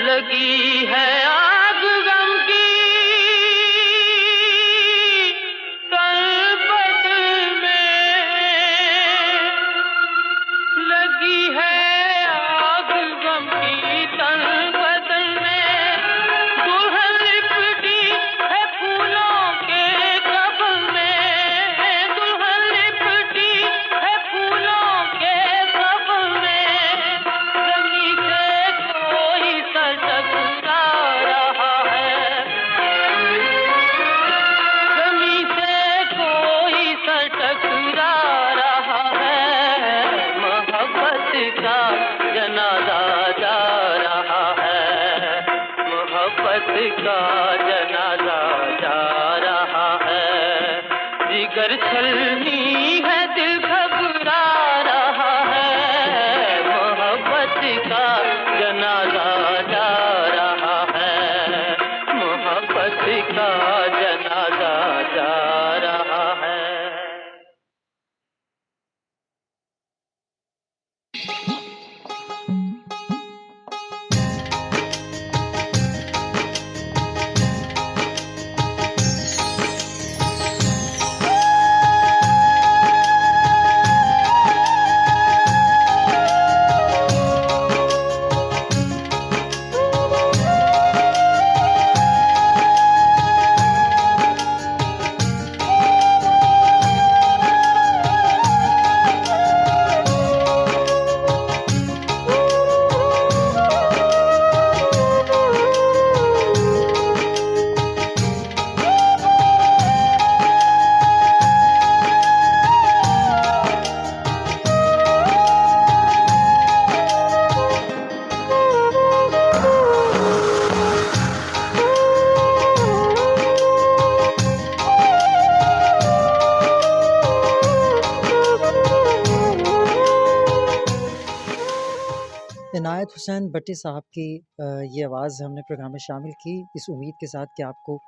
लगी है आग गम की तलबत में, लगी है आग गम की तलबत में, दुल्हन लिपटी है फूलों के कफ़न में, दुल्हन लिपटी है फूलों के कफ़न में, ज़मीं से कोई सर टकरा रहा है, ज़मीं से कोई सर टकरा रहा है, मोहब्बत का जनाजा जा रहा है, मोहब्बत का जनाजा जा रहा है, जिगर छलनी है दिल घबरा रहा है, मोहब्बत का जनाजा जा रहा है, मोहब्बत का जनाजा जा रहा है। इनायत हुसैन भट्टी साहब की ये आवाज़ हमने प्रोग्राम में शामिल की इस उम्मीद के साथ कि आपको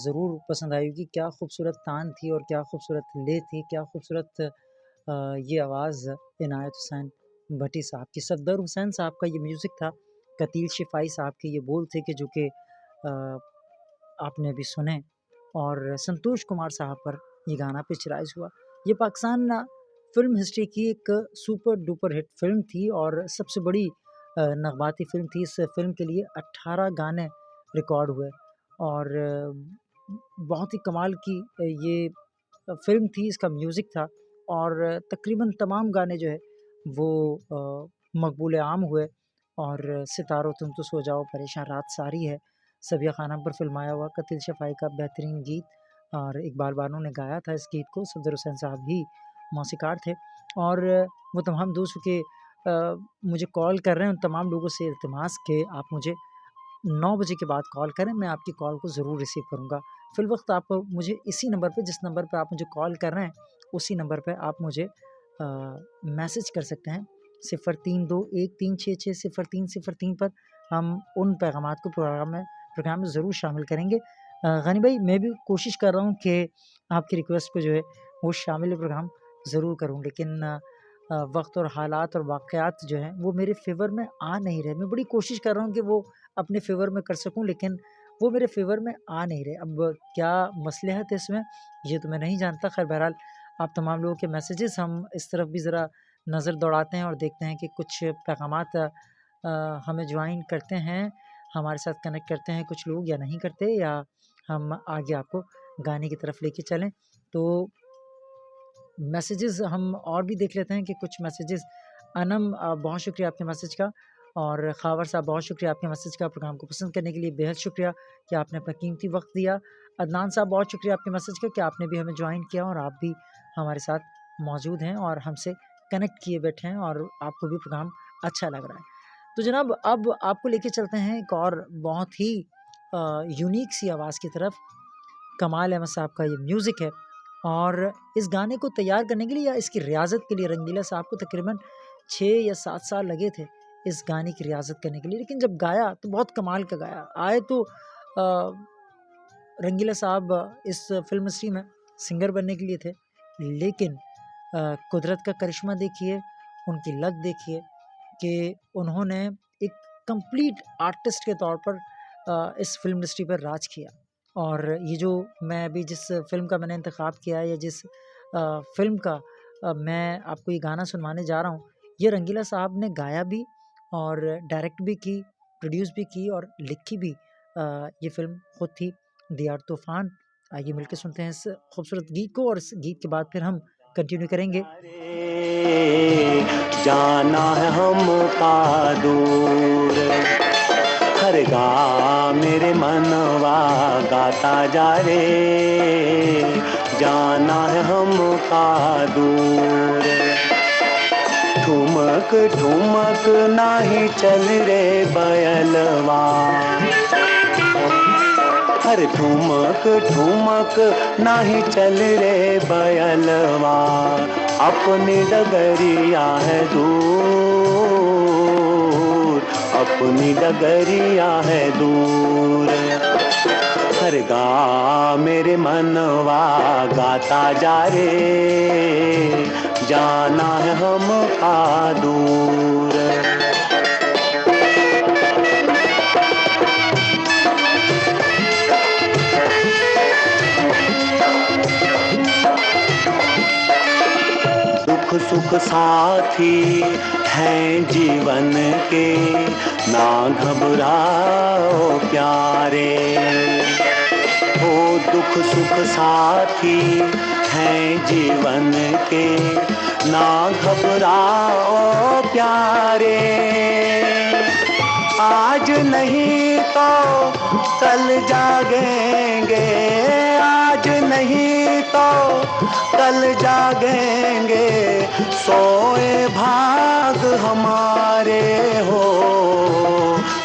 ज़रूर पसंद आई होगी। क्या खूबसूरत तान थी और क्या खूबसूरत ले थी, क्या खूबसूरत ये आवाज़ इनायत हुसैन भट्टी साहब की। सफदर हुसैन साहब का ये म्यूज़िक था, कतील शिफ़ाई साहब के ये बोल थे कि जो कि आपने अभी सुने, और संतोष कुमार साहब पर ये गाना पिक्चराइज़ हुआ। ये पाकिस्तान फ़िल्म हिस्ट्री की एक सुपर डुपर हिट फ़िल्म थी और सबसे बड़ी नगमाती फ़िल्म थी। इस फ़िल्म के लिए 18 गाने रिकॉर्ड हुए और बहुत ही कमाल की ये फ़िल्म थी, इसका म्यूज़िक था और तकरीबन तमाम गाने जो है वो मकबूल आम हुए। और सितारों तुम तो सो जाओ, परेशान रात सारी है, सबिया खानम पर फिल्माया हुआ कतील शिफ़ाई का बेहतरीन गीत, और इकबाल बानो ने गाया था इस गीत को। सफदर हुसैन साहब ही मौसीकार थे और वो तमाम दोस्त के मुझे कॉल कर रहे हैं। उन तमाम लोगों से इल्तिमास कि आप मुझे 9 बजे के बाद कॉल करें, मैं आपकी कॉल को ज़रूर रिसीव करूँगा। फ़िलवक़्त आप मुझे इसी नंबर पे, जिस नंबर पे आप मुझे कॉल कर रहे हैं, उसी नंबर पे आप मुझे मैसेज कर सकते हैं 0321366003 पर। हम उन पैगामात को प्रोग्राम में ज़रूर शामिल करेंगे। गनी भाई, मैं भी कोशिश कर रहा हूँ कि आपकी रिक्वेस्ट पे जो है वो शामिल प्रोग्राम ज़रूर करूँ, लेकिन वक़्त और हालात और वाक़यात जो हैं वो मेरे फ़ेवर में आ नहीं रहे। मैं बड़ी कोशिश कर रहा हूँ कि वो अपने फ़ेवर में कर सकूँ, लेकिन वो मेरे फ़ेवर में आ नहीं रहे। अब क्या मसलहत है इसमें, ये तो मैं नहीं जानता। ख़ैर बहरहाल आप तमाम लोगों के मैसेजेस हम इस तरफ भी ज़रा नज़र दौड़ाते हैं और देखते हैं कि कुछ पैगामात हमें जॉइन करते हैं, हमारे साथ कनेक्ट करते हैं कुछ लोग या नहीं करते, या हम आगे आपको गाने की तरफ लेके चलें। तो मैसेजेस हम और भी देख लेते हैं कि कुछ मैसेजेस। अनम बहुत शुक्रिया आपके मैसेज का, और खावर साहब बहुत शुक्रिया आपके मैसेज का। प्रोग्राम को पसंद करने के लिए बेहद शुक्रिया कि आपने अपना कीमती वक्त दिया। अदनान साहब बहुत शुक्रिया आपके मैसेज का कि आपने भी हमें ज्वाइन किया और आप भी हमारे साथ मौजूद हैं और हमसे कनेक्ट किए बैठे हैं और आपको भी प्रोग्राम अच्छा लग रहा है। तो जनाब अब आपको लेके चलते हैं एक और बहुत ही यूनिक सी आवाज़ की तरफ। कमाल अहमद साहब का ये म्यूज़िक है, और इस गाने को तैयार करने के लिए या इसकी रियाज़त के लिए रंगीला साहब को तकरीबन 6 या 7 साल लगे थे इस गाने की रियाज़त करने के लिए। लेकिन जब गाया तो बहुत कमाल का गाया। आए तो रंगीला साहब इस फिल्म इंडस्ट्री में सिंगर बनने के लिए थे, लेकिन कुदरत का करिश्मा देखिए, उनकी लक देखिए कि उन्होंने एक कंप्लीट आर्टिस्ट के तौर पर इस फिल्म इंडस्ट्री पर राज किया। और ये जो मैं अभी जिस फिल्म का मैंने इंतखाब किया है, या जिस फिल्म का मैं आपको ये गाना सुनवाने जा रहा हूँ, ये रंगीला साहब ने गाया भी और डायरेक्ट भी की, प्रोड्यूस भी की और लिखी भी ये फिल्म खुद थी, दियार तूफान। आइए मिलकर सुनते हैं इस खूबसूरत गीत को, और इस गीत के बाद फिर हम कंटिन्यू करेंगे। जाना है हमका दूर, हर गा मेरे मनवा गाता जा रे, जाना है हमका दूर। ठुमक ठुमक नाही चल रे बयलवा, हर ठुमक ठुमक नाही चल रे बयलवा, अपनी डगरिया है दूर, अपनी डगरिया है दूर। हर गा मेरे मनवा गाता जा रे, जाना है हमका दूर। दुख सुख साथी हैं जीवन के, ना घबराओ प्यारे, हो दुख सुख साथी हैं जीवन के, ना घबराओ प्यारे। आज नहीं तो कल जागेंगे, आज नहीं तो कल जागेंगे, सोए भाग हमारे हो,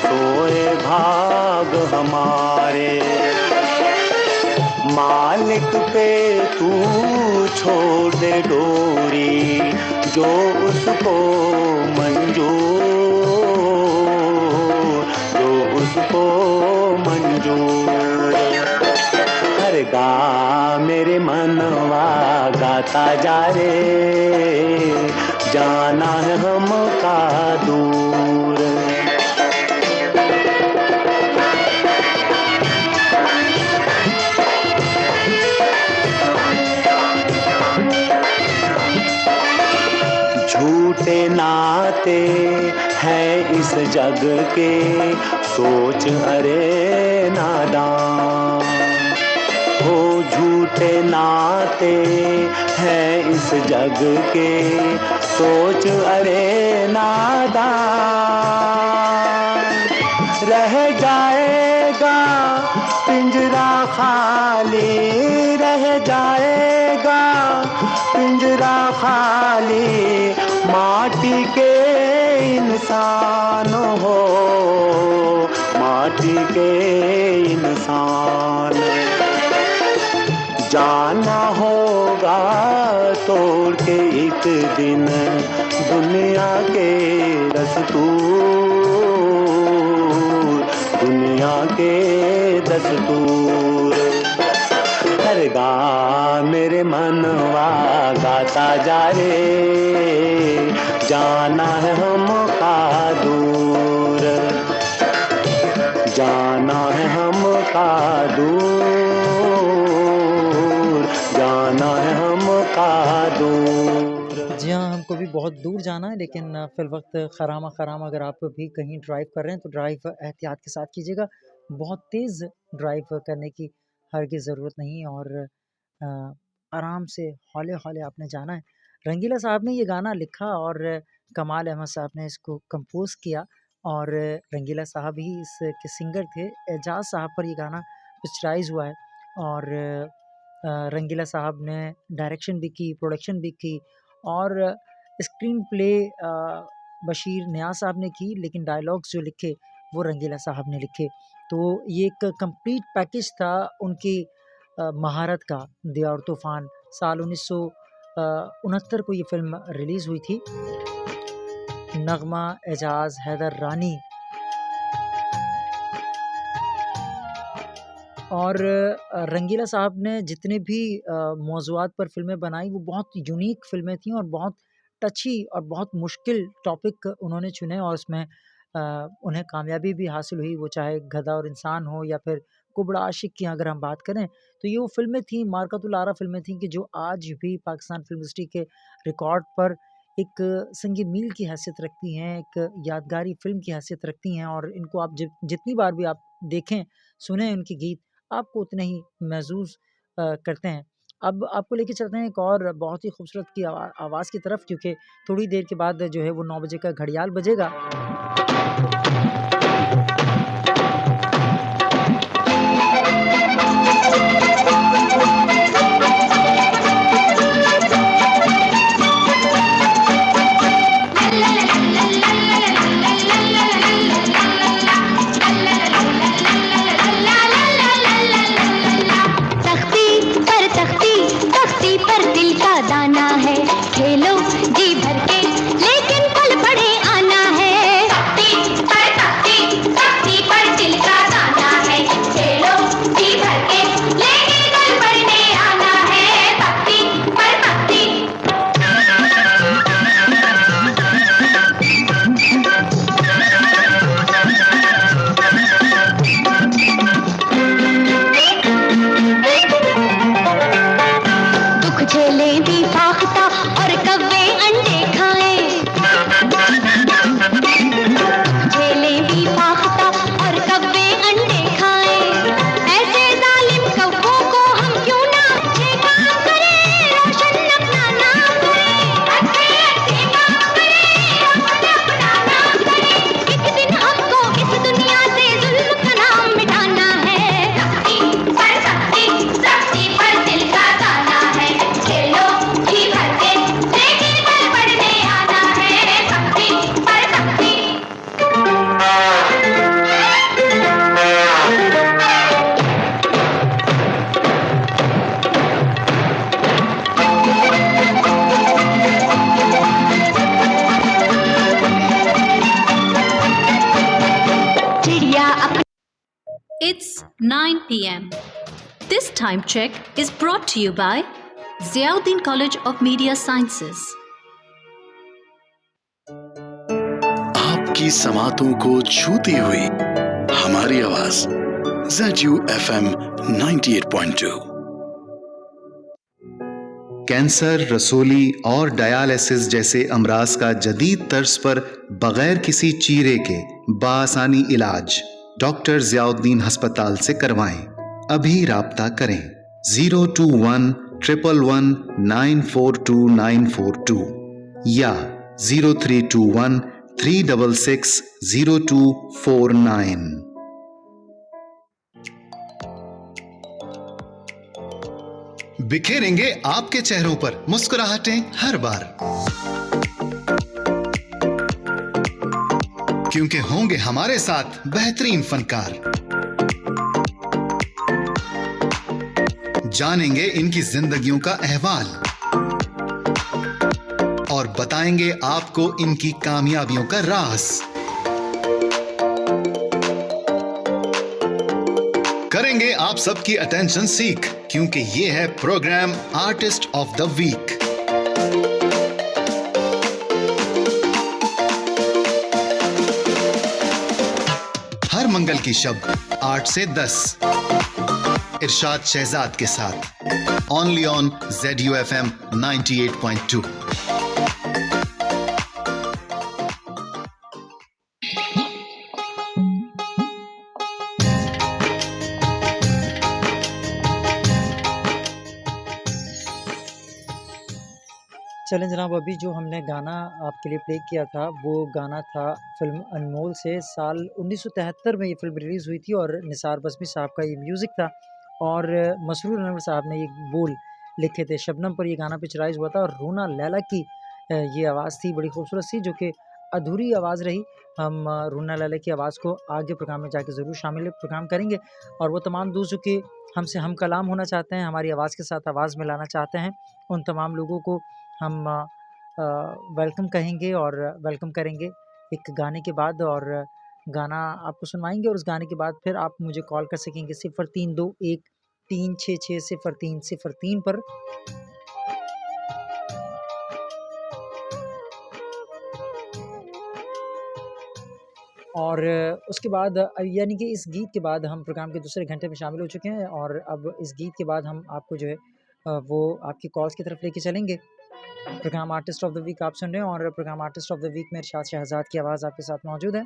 सोए भाग हमारे। मालिक पे तू छोड़ दे डोरी, जो उसको मंजूर, जो उसको मंजूर। हर गा मेरे मनवा गाता जा रे, जाना है हमका दूर। झूठे नाते हैं इस जग के, सोच अरे नादान, हो झूठे नाते हैं इस जग के, सोच अरे नादान। रह जाएगा पिंजरा खाली, रह जाएगा पिंजरा खाली, माटी के इंसान हो, माटी के इंसान। जाना होगा तोड़ के एक दिन दुनिया के दस्तूर, दुनिया के दस्तूर। हर गा मेरे मनवा गाता जा रे, जाना है हमका दूर, जाना है हमका दूर, जाना है हमका दूर। जी हाँ, हमको भी बहुत दूर जाना है, लेकिन फ़िलवक़्त खरामा अगर आप भी कहीं ड्राइव कर रहे हैं तो ड्राइव एहतियात के साथ कीजिएगा। बहुत तेज़ ड्राइव करने की हरगिज़ ज़रूरत नहीं है और आराम से हौले-हौले आपने जाना है। रंगीला साहब ने ये गाना लिखा और कमाल अहमद साहब ने इसको कंपोज़ किया और रंगीला साहब ही इसके सिंगर थे। एजाज़ साहब पर ये गाना पिक्चराइज़ हुआ है और रंगीला साहब ने डायरेक्शन भी की, प्रोडक्शन भी की और स्क्रीन प्ले बशीर नियाज़ साहब ने की, लेकिन डायलॉग्स जो लिखे वो रंगीला साहब ने लिखे। तो ये एक कंप्लीट पैकेज था उनकी महारत का। दिया और तूफ़ान साल 1969 को ये फ़िल्म रिलीज़ हुई थी। नग़मा, एजाज़, हैदर रानी और रंगीला साहब ने जितने भी मौज़ूआत पर फ़िल्में बनाई वो बहुत यूनिक फ़िल्में थीं और बहुत टची और बहुत मुश्किल टॉपिक उन्होंने चुने और उसमें उन्हें कामयाबी भी हासिल हुई। वो चाहे गधा और इंसान हो या फिर कुबड़ा आशिक की अगर हम बात करें तो ये वो फ़िल्में थीं, मार्कतुल आरा फ़िल्में थीं कि जो आज भी पाकिस्तान फ़िल्म इंडस्ट्री के रिकॉर्ड पर एक संग मील की हैसियत रखती हैं, एक यादगारी फ़िल्म की हैसियत रखती हैं और इनको आप जितनी बार भी आप देखें, सुनें उनके गीत, आपको उतने ही महज़ूज़ करते हैं। अब आपको लेके चलते हैं एक और बहुत ही खूबसूरत की आवाज़ की तरफ, क्योंकि थोड़ी देर के बाद जो है वो 9 बजे का घड़ियाल बजेगा। It's 9 p.m. This time check is brought to you by Ziauddin College of Media Sciences. आपकी समातों को छूती हुई हमारी आवाज ZU FM 98.2। कैंसर, रसोली और डायलिसिस जैसे अमराज का जदीद तर्ज पर बगैर किसी चीरे के बाआसानी इलाज डॉक्टर ज़ियाउद्दीन अस्पताल से करवाएं। अभी राब्ता करें 02111942942 या 032136600249। बिखेरेंगे आपके चेहरों पर मुस्कुराहटें हर बार, क्योंकि होंगे हमारे साथ बेहतरीन फनकार। जानेंगे इनकी जिंदगियों का अहवाल और बताएंगे आपको इनकी कामयाबियों का राज। करेंगे आप सबकी अटेंशन सीख, क्योंकि ये है programme artist of the week. मंगल की शब 8 से 10 इरशाद शहजाद के साथ ओनली ऑन ZUFM 98.2। चलें जनाब, अभी जो हमने गाना आपके लिए प्ले किया था वो गाना था फ़िल्म अनमोल से। साल 1973 में ये फ़िल्म रिलीज़ हुई थी और निसार बस्मी साहब का ये म्यूज़िक था और मसरूर अनवर साहब ने ये बोल लिखे थे। शबनम पर ये गाना पिक्चराइज़ हुआ था और रूना लैला की ये आवाज़ थी, बड़ी खूबसूरत सी, जो कि अधूरी आवाज़ रही। हम रूना लैला की आवाज़ को आगे प्रोग्राम में जाके ज़रूर शामिल प्रोग्राम करेंगे और वो तमाम दोस्त जो कि हमसे हम कलाम होना चाहते हैं, हमारी आवाज़ के साथ आवाज़ मिलाना चाहते हैं, उन तमाम लोगों को हम वेलकम कहेंगे और वेलकम करेंगे एक गाने के बाद, और गाना आपको सुनवाएंगे और उस गाने के बाद फिर आप मुझे कॉल कर सकेंगे 032136600303 पर। और उसके बाद यानी कि इस गीत के बाद हम प्रोग्राम के दूसरे घंटे में शामिल हो चुके हैं और अब इस गीत के बाद हम आपको जो है वो आपकी कॉल्स की तरफ लेके चलेंगे। Programme artist of the week आप सुन रहे हैं और programme artist of the week में इरशाद शहजाद की आवाज़ आपके साथ मौजूद है।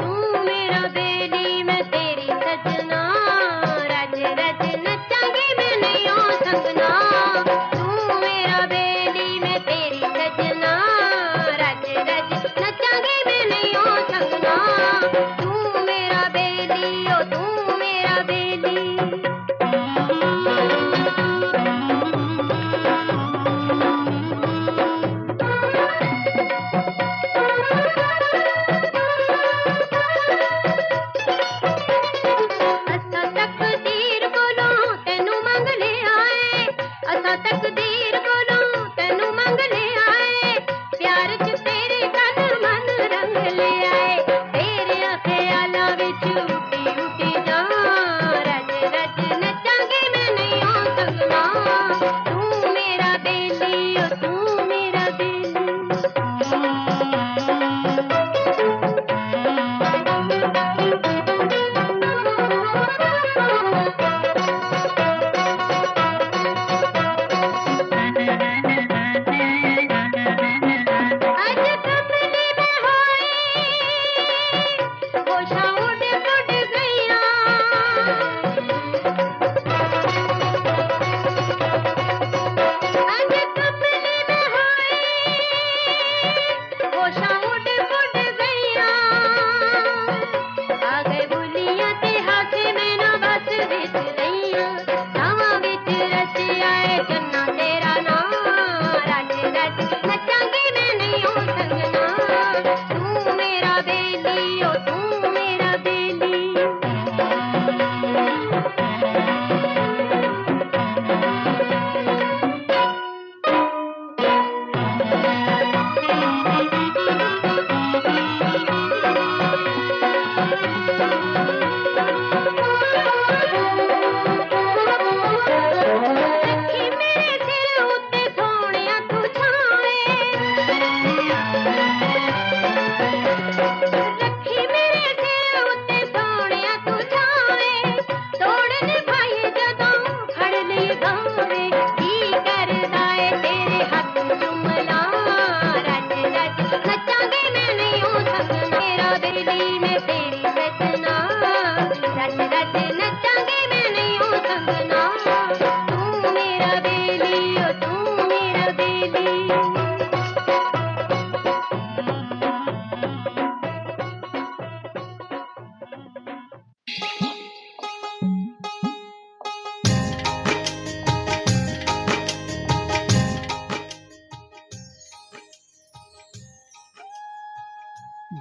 तू मेरा बेली मैं तेरी सजना, रज रज नचांगे मैं नैया संगना। तू मेरा बेली मैं तेरी सजना, रज रज नचांगे मैं नैया संगना। तू मेरा बेली ओ तू मेरा बेली।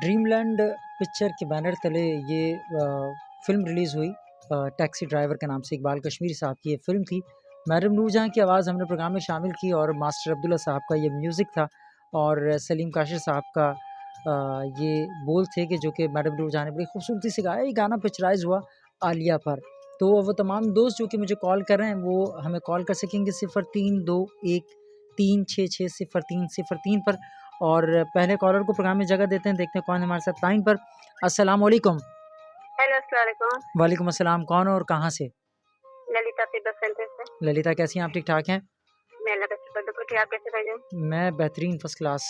ड्रीमलैंड पिक्चर के बैनर तले ये फ़िल्म रिलीज़ हुई। टैक्सी ड्राइवर के नाम से इकबाल कश्मीरी साहब की ये फ़िल्म थी। मैडम नूरजहाँ की आवाज़ हमने प्रोग्राम में शामिल की और मास्टर अब्दुल्ला साहब का ये म्यूज़िक था और सलीम काशिर साहब का ये बोल थे कि जो कि मैडम नूरजहाँ ने बड़ी खूबसूरती से गाया। ये गाना पिक्चराइज़ हुआ आलिया पर। तो वो तमाम दोस्त जो कि मुझे कॉल कर रहे हैं वो हमें कॉल कर सकेंगे 032136600303 पर और पहले कॉलर को प्रोग्राम में जगह देते हैं, देखते हैं कौन है हमारे साथ लाइन पर। अस्सलाम वालेकुम। हेलो, अस्सलाम वालेकुम। वालेकुम अस्सलाम। कौन और कहाँ से? ललिता तिब्बत सेंटर से। ललिता, कैसी हैं आप? ठीक ठाक हैं? मैं अल्लाह का शुक्र दुआ कि आप कैसे भाईजान? मैं बेहतरीन, फर्स्ट क्लास।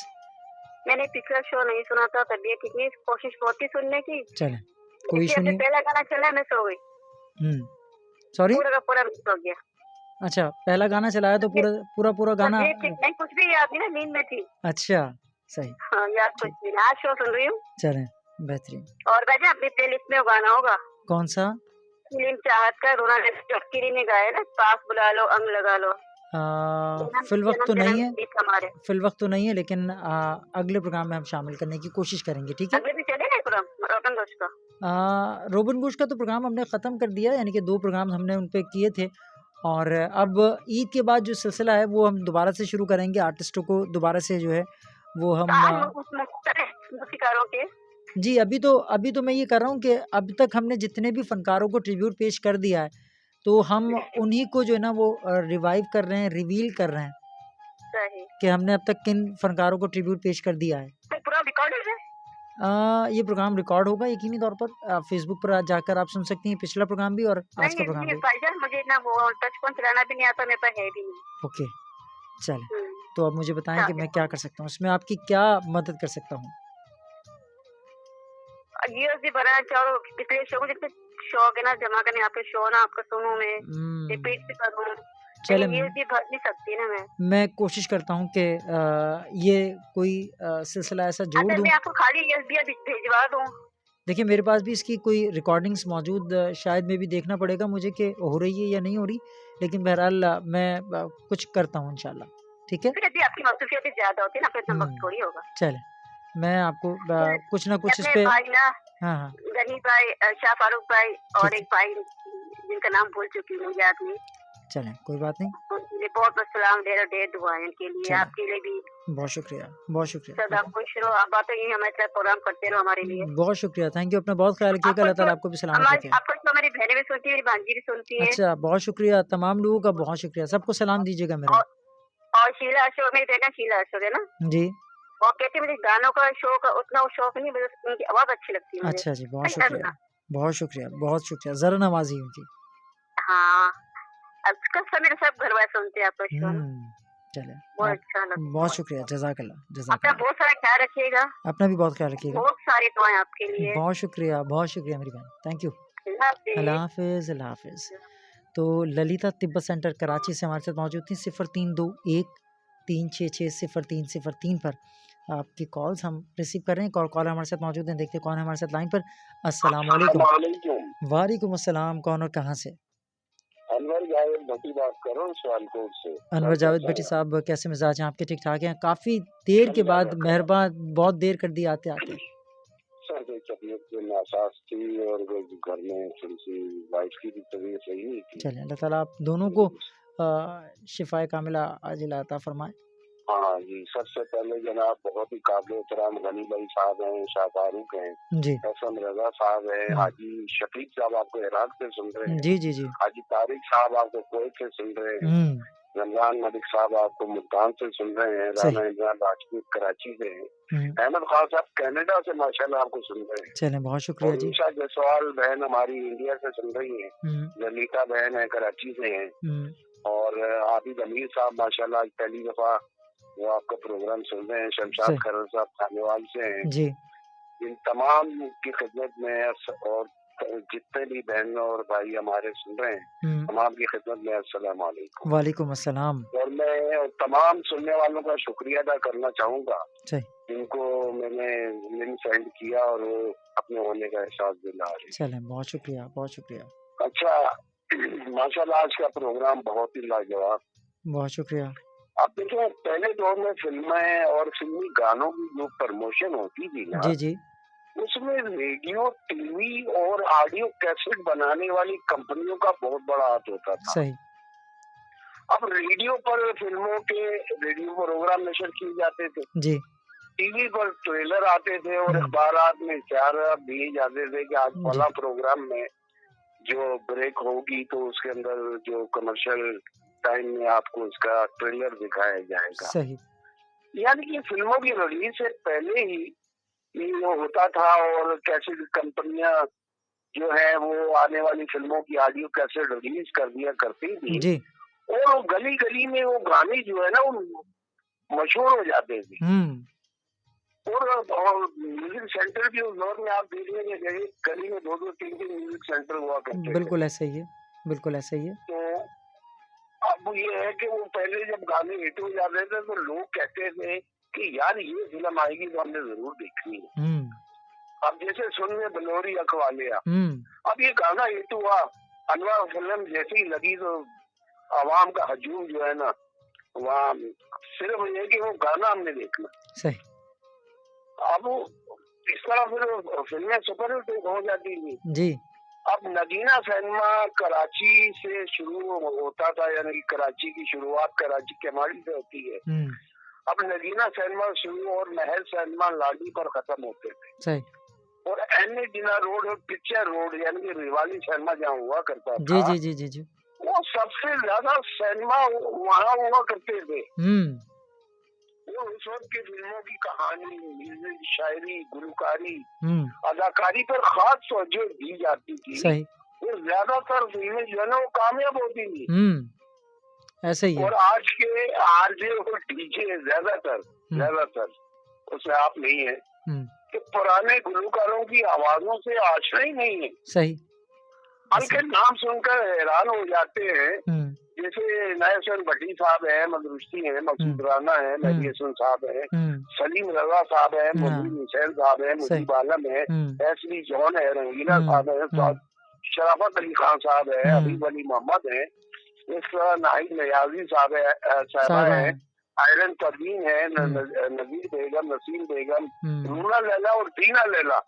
मैंने पिछला शो नहीं सुना था, तबीयत ठीक नहीं, कोशिश बहुत थी सुनने की। चलें, कोई इशू इसलिए नहीं। पहला गाना चला, मैं सो गई, सॉरी, पूरा का पूरा मिस हो गया। अच्छा, पहला गाना चलाया तो पूरा गाना। तबीयत ठीक नहीं, कुछ भी याद नहीं ना, नींद में थी। अच्छा, सही। हाँ, याद कुछ भी नहीं। आज शो सुन रही हूँ। चलें, बेहतरीन। और भाईजान अपनी प्लेलिस्ट में वो गाना होगा, कौन सा? फिल्म चाहत का, रोना चौकीरी ने गाया ना, पास बुला लो अंग लगा लो। फिल वक्त तो नहीं है, गीत हमारे फिल वक्त तो नहीं है, लेकिन अगले प्रोग्राम में हम शामिल करने की कोशिश करेंगे, ठीक है? अगले भी चले ना प्रोग्राम रोशन दोस्त का। रोबन बुश का तो प्रोग्राम हमने ख़त्म कर दिया, यानी कि 2 प्रोग्राम हमने उन पे किए थे, और अब ईद के बाद जो सिलसिला है वो हम दोबारा से शुरू करेंगे। आर्टिस्टों को दोबारा से जो है वो हम मूसिकारों के। जी, अभी तो मैं ये कर रहा हूँ कि अब तक हमने जितने भी फ़नकारों को ट्रिब्यूट पेश कर दिया है, तो हम उन्हीं को जो है ना वो रिवाइव कर रहे हैं, रिवील कर रहे हैं सही। कि हमने अब तक किन फ़नकारों को ट्रिब्यूट पेश कर दिया है। तो पूरा रिकॉर्डेड है? ये प्रोग्राम रिकॉर्ड होगा यकीनी तौर पर। फ़ेसबुक पर जाकर आप सुन सकती हैं, पिछला प्रोग्राम भी और आज का प्रोग्राम नहीं भी। भाईजान, मुझे ना वो टच फोन चलाना भी नहीं आता, मेरे पास है भी नहीं। ओके, चलें, हम्म, तो अब मुझे बताएँ कि मैं क्या कर सकता हूँ, इसमें आपकी क्या मदद कर सकता हूँ? यूएसबी भरा चाहो, पिछले शो को जितने शौक है ना जमा करने, आपके शो ना आपका सुनूं मैं, रिपीट भी करूं, चले, यूएसबी भर नहीं सकती ना मैं कोशिश करता हूँ कि ये कोई सिलसिला ऐसा जोड़ अच्छा, दूँ। मैं आपको खाली यूएसबी भेजवा दूं। देखिए, मेरे पास भी इसकी कोई रिकॉर्डिंग्स मौजूद शायद में भी देखना पड़ेगा मुझे कि हो रही है या नहीं हो रही, लेकिन बहरहाल मैं कुछ करता हूँ इंशाल्लाह, ठीक है? फिर यदि आपकी मसरूफियत ज्यादा होती है ना, फिर इतना वक्त थोड़ी होगा। चलें, मैं आपको कुछ ना कुछ इस अपने पे। भाई ना, हाँ, गनी भाई, शाह फारूक भाई और ठीक। एक भाई जिनका नाम भूल चुकी हूँ, याद नहीं। चलें, कोई बात नहीं। उनके लिए बहुत बहुत सलाम, ढेर दुआएं उनके लिए, चलें, आपके लिए भी। बहुत शुक्रिया, बहुत शुक्रिया, सदा खुश रहो, आप बातें ही हमारे साथ प्रोग्राम करते रहो हमारे लिए। बहुत शुक्रिया, थैंक यू। अपना बहुत ख्याल रखिएगा, अल्लाह ताला आपको भी सलामत रखे। आपको तो हमारी बहनें भी सुनती है, मेरी भांजी भी सुनती है। अच्छा, बहुत शुक्रिया, तमाम लोगों का बहुत शुक्रिया, सबको सलाम दीजिएगा मेरा। और शीला अशोक, मेरी बहन शीला अशोक है ना, जी, वो कहती है मुझे गानों का शौक, उतना शौक नहीं, बस उनकी आवाज अच्छी लगती है मुझे। अच्छा जी, बहुत शुक्रिया, बहुत शुक्रिया, बहुत शुक्रिया, ज़रा नवाजी उनकी। हाँ, आजकल सब मेरे सब घर वाले सुनते हैं आपका शो ना, चले, बहुत अच्छा लगता है। बहुत शुक्रिया, जज़ाकल्लाह, अपना जज़ाकल्लाह। बहुत सारा ख्याल रखिएगा, अपना भी बहुत ख्याल रखिएगा। बहुत सारी दुआएं आपके लिए। बहुत शुक्रिया मेरी बहन, थैंक यू। अल्लाह हाफिज। अल्लाह हाफ़िज़, अल्लाह हाफ़िज़। तो ललिता तिब्बत सेंटर कराची से हमारे साथ मौजूद थी। 0321 366 0303 पर आपकी कॉल्स हम रिसीव कर रहे हैं। कॉलर हमारे साथ मौजूद हैं, देखते हैं कौन है हमारे साथ लाइन पर। अस्सलाम वालेकुम। वालेकुम अस्सलाम, कौन और कहाँ से? अनवर जावेद भट्टी बात कर रहा हूँ सियालकोट से। अनवर जावेद भट्टी साहब, कैसे मिजाज हैं आपके? ठीक ठाक हैं? काफ़ी देर के बाद, मेहरबान, बहुत देर कर दी आते आते। सर की तबीयत में नासाज थी और घर में थोड़ी सी वाइफ की भी तबीयत सही नहीं थी। चलें, अल्लाह ताला आप दोनों को शिफाए कामिला आजिला अता फरमाए। हाँ जी, सबसे पहले जनाब बहुत ही काबिल एहतराम गनी भाई साहब हैं, शाह फारूक हैं, जी, एहसन रजा साहब हैं, हाजी शफीक साहब आपको इराक से सुन रहे हैं, जी जी जी, हाजी तारिक साहब आपको कुवैत से सुन रहे हैं, रमजान मलिक साहब आपको मुल्तान से सुन रहे हैं, राना इमरान राजपूत कराची से हैं, अहमद खान साहब कनाडा से माशाल्लाह आपको सुन रहे हैं। चलें, बहुत शुक्रिया जी। ईशा जसवाल बहन हमारी इंडिया से सुन रही हैं, ललिता बहन है कराची से हैं, और आबिद अमीर साहब माशाल्लाह आज पहली दफा वो आपका प्रोग्राम सुन रहे हैं, शमशाद खरर साहब खानेवाल से हैं जी। इन तमाम की खिदमत में और जितने भी बहन और भाई हमारे सुन रहे हैं तमाम की खिदमत में अस्सलाम वालेकुम। वालेकुम अस्सलाम। और मैं तमाम सुनने वालों का शुक्रिया अदा करना चाहूँगा जिनको मैंने लिंक सेंड किया और वो अपने होने का एहसास दिला रहे। चलें, बहुत शुक्रिया, बहुत शुक्रिया। अच्छा, माशाल्लाह आज का प्रोग्राम बहुत ही लाजवाब। बहुत शुक्रिया। आप देखिए, पहले दौर में फिल्में और फिल्मी गानों की जो प्रमोशन होती थी ना, जी जी, उसमें रेडियो, टीवी और ऑडियो कैसेट बनाने वाली कंपनियों का बहुत बड़ा हाथ होता था। सही। अब रेडियो पर फिल्मों के रेडियो प्रोग्राम नशर किए जाते थे जी, टीवी पर ट्रेलर आते थे और अखबारात में इश्तिहार दिए जाते थे कि आज फला प्रोग्राम में जो ब्रेक होगी तो उसके अंदर जो कमर्शियल टाइम में आपको उसका ट्रेलर दिखाया जाएगा। सही। यानी कि फिल्मों की रिलीज से पहले ही ये होता था, और कैसे कंपनियां जो है वो आने वाली फिल्मों की ऑडियो कैसेट रिलीज कर दिया करती थी जी। और गली गली में वो गाने जो है ना वो मशहूर हो जाते थे। और म्यूजिक सेंटर भी उस दौर में आप देख लेंगे गली में 2-2, 3-3 म्यूजिक सेंटर हुआ करते थे। बिल्कुल ऐसा ही है, बिल्कुल ऐसा ही है। तो अब ये है कि वो पहले जब गाने हिट हो जाते थे तो लोग कहते थे कि यार ये फिल्म आएगी तो हमने जरूर देखनी है। अब जैसे सुन में बलोरी अखवालिया, अब ये गाना हिट हुआ, अनवर फिल्म जैसे ही लगी तो आवाम का हजूम जो है ना वहाँ सिर्फ ये कि वो गाना हमने देखना। सही। अब इस तरह फिर फिल्में सुपर हिट हो जाती थी जी। अब नगीना सिनेमा कराची से शुरू होता था, यानी कि कराची की शुरुआत कराची केमाड़ी से होती है। अब नगीना सिनेमा शुरू और महल सिनेमा लाडी पर खत्म होते थे। सही। और एन.ए. जिना रोड और पिक्चर रोड यानी कि रिवाली सिनेमा जहाँ हुआ करता जी था, जी जी जी जी वो सबसे ज्यादा सिनेमा वहाँ हुआ करते थे। वो उस वक्त की फिल्मों की कहानी, म्यूजिक, शायरी, गुलकारी, अदाकारी पर खास तवज्जो दी जाती थी। सही। वो ज्यादातर फिल्में जो है ना वो कामयाब होती थी। ऐसा ही है। और आज के आरजे और डीजे ज्यादातर उसमें आप नहीं है कि पुराने गुलकारों की आवाजों से आशना ही नहीं है। सही। उनके नाम सुनकर हैरान हो जाते हैं। जैसे नए हसन भट्टी साहब है, मदरुस्ती है, मकसूद राना है, मेहदी हसन साहब है, सलीम रजा साहब है, मोहम्मद हुसैन साहब है, मुजीब आलम है, एसली जॉन है, रंगीला साहब है, शराफत अली खान साहब है, हबीब अली मोहम्मद है, इस तरह नाहिद नयाजी साहब है, आयरन परवीन है, नजीर बेगम, नसीम बेगम, रूना लैला और दीना लैला।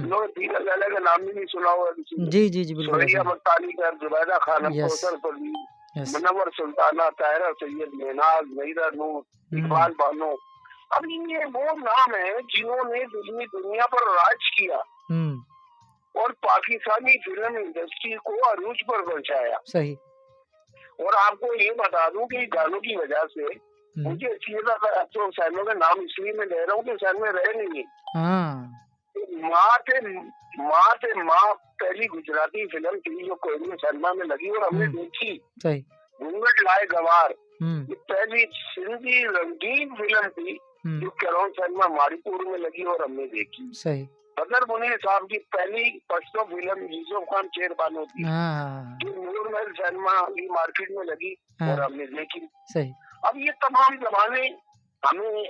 लोग दीना लैला का नाम भी नहीं सुना हुआ किसी ने। जी जी जी बिल्कुल। सुरैया मस्तानी का, जुबैदा खानम, कौसर परवीन, मुनव्वर सुल्ताना, ताहिरा सैयद, मेनाज, नईरा नूर, इकबाल बानो। अब ये वो नाम है जिन्होंने दुनिया पर राज किया और पाकिस्तानी फिल्म इंडस्ट्री को अरूज पर पहुंचाया। सही। और आपको ये बता दूं कि गानों की वजह से मुझे तो सैनों का नाम इसलिए मैं ले रहा हूँ कि सैन में रहे नहीं है। माँ पहली गुजराती फिल्म थी जो कोयली सिनेमा में लगी और हमने देखी। घूंघट लाए गवार ये पहली सिंधी रंगीन फिल्म थी जो कैरोन सिनेमा मारीपुर में लगी और हमने देखी। सही। बदर मुनीर साहब की पहली पश्तो फिल्म यूसुफ खान शेरबानो थी जो नूर महल सिनेमा की मार्केट में लगी और हमने देखी। सही। अब ये तमाम जबानें हमें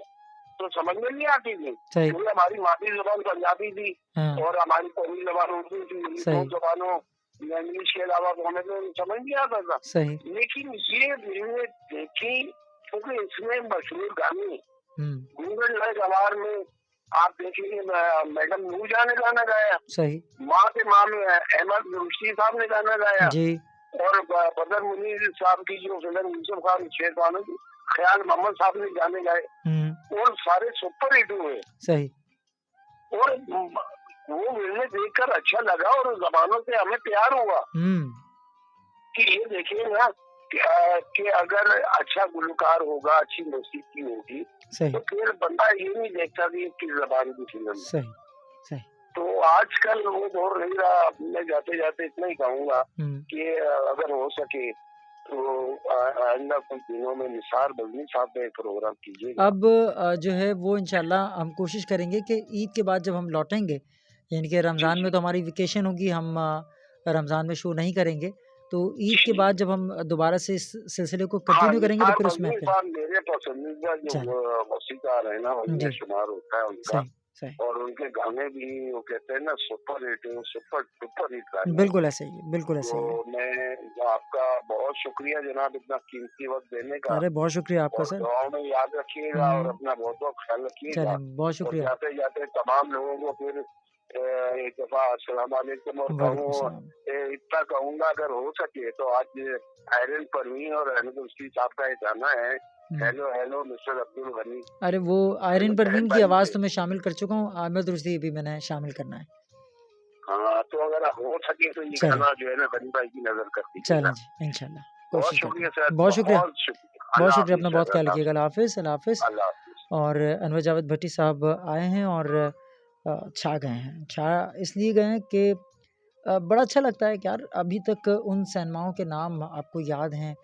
तो समझ में नहीं आती थी क्योंकि हमारी मातृ जबान पंजाबी थी और हमारी कौमी जबान उर्दू थी। दो जबानों इंग्लिश के अलावा तो हमें तो समझ नहीं आता था। सही। लेकिन ये फिल्में देखी क्योंकि इसमें मशहूर गाने घूंघट लाए गवार में आप देखेंगे मैडम नूरजहां ने गाना गाया। सही। माँ के माँ में अहमद रुश्ती साहब ने गाना गाया जी। और बदर मुनीर साहब की जो फिल्म यूसुफ खान शेरबानो की ख्याल मोहम्मद साहब ने गाने गाए और सारे सुपर हिट हुए। सही। और वो फिल्में देखकर अच्छा लगा और जबानों से हमें प्यार हुआ कि ये देखिए ना कि अगर अच्छा गुलकार होगा, अच्छी मौसीकी होगी तो फिर बंदा ये नहीं देखता कि किस जबान की फिल्म। सही। सही। तो आजकल वो दौर नहीं रहा। मैं जाते जाते इतना ही कहूँगा कि अगर हो सके तो आइंदा कुछ दिनों में निसार बजनी साहब का प्रोग्राम कीजिए। अब जो है वो इंशाल्लाह हम कोशिश करेंगे कि ईद के बाद जब हम लौटेंगे, यानी कि रमज़ान में तो हमारी वेकेशन होगी, हम रमज़ान में शो नहीं करेंगे, तो ईद के बाद जब हम दोबारा से इस सिलसिले को कंटिन्यू करेंगे तो फिर उसमें मेरे पसंदीदा जो मौसीकार है ना उनमें शुमार होता है उनका। और उनके गाने भी वो कहते हैं ना सुपर हिट गाने। बिल्कुल ऐसे ही, बिल्कुल ऐसे ही। तो मैं आपका बहुत शुक्रिया जनाब इतना कीमती वक्त देने का। अरे बहुत शुक्रिया आपका सर। दुआओं में याद रखिएगा और अपना बहुत बहुत ख्याल रखिएगा। बहुत शुक्रिया। जाते जाते तमाम लोगों को फिर एक दफा अस्सलाम वालेकुम और इतना कहूँगा अगर हो सके तो आज आयरन परवीन और अहमद रुश्ती साहब का एक गाना है hello hello mister Abdul Gani. अरे वो आयरन परवीन की आवाज तो मैं शामिल कर चुका हूँ, अहमद रुश्ती भी मैंने शामिल करना है। हाँ तो अगर हो सके तो ये गाना जो है ना गनी भाई की नजर कर दीजिए। चलें जी इंशाल्लाह। बहुत शुक्रिया सर। बहुत शुक्रिया। बहुत शुक्रिया। अपना बहुत ख्याल रखिएगा। अल्लाह हाफिज। और अनवर जावेद भट्टी साहब आए हैं और छा गए हैं। छा इसलिए गए हैं कि बड़ा अच्छा लगता है कि यार अभी तक उन सिनेमाओं के नाम आपको याद हैं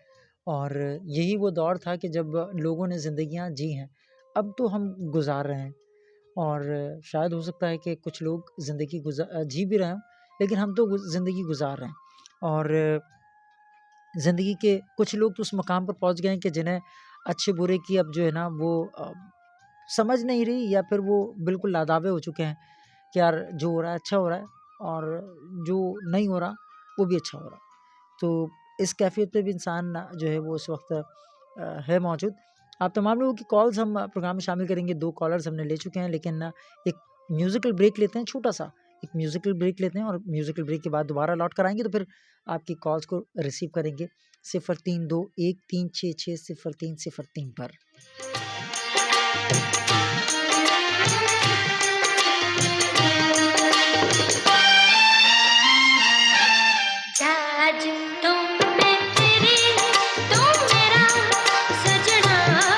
और यही वो दौर था कि जब लोगों ने ज़िंदगियाँ जी हैं, अब तो हम गुज़ार रहे हैं और शायद हो सकता है कि कुछ लोग ज़िंदगी जी भी रहे हों, लेकिन हम तो ज़िंदगी गुज़ार रहे हैं और ज़िंदगी के कुछ लोग तो उस मुकाम पर पहुँच गए हैं कि जिन्हें अच्छे बुरे की अब जो है ना वो समझ नहीं रही या फिर वो बिल्कुल लादावे हो चुके हैं कि यार जो हो रहा है अच्छा हो रहा है और जो नहीं हो रहा वो भी अच्छा हो रहा। तो इस कैफियत पे भी इंसान जो है वो इस वक्त है मौजूद। आप तमाम लोगों की कॉल्स हम प्रोग्राम में शामिल करेंगे। 2 कॉलर्स हमने ले चुके हैं, लेकिन एक म्यूज़िकल ब्रेक लेते हैं, छोटा-सा एक म्यूज़िकल ब्रेक लेते हैं और म्यूज़िकल ब्रेक के बाद दोबारा लौट कर आएँगे तो फिर आपकी कॉल्स को रिसीव करेंगे 0321366003 पर। आज तो मैं तेरी तू मेरा सजना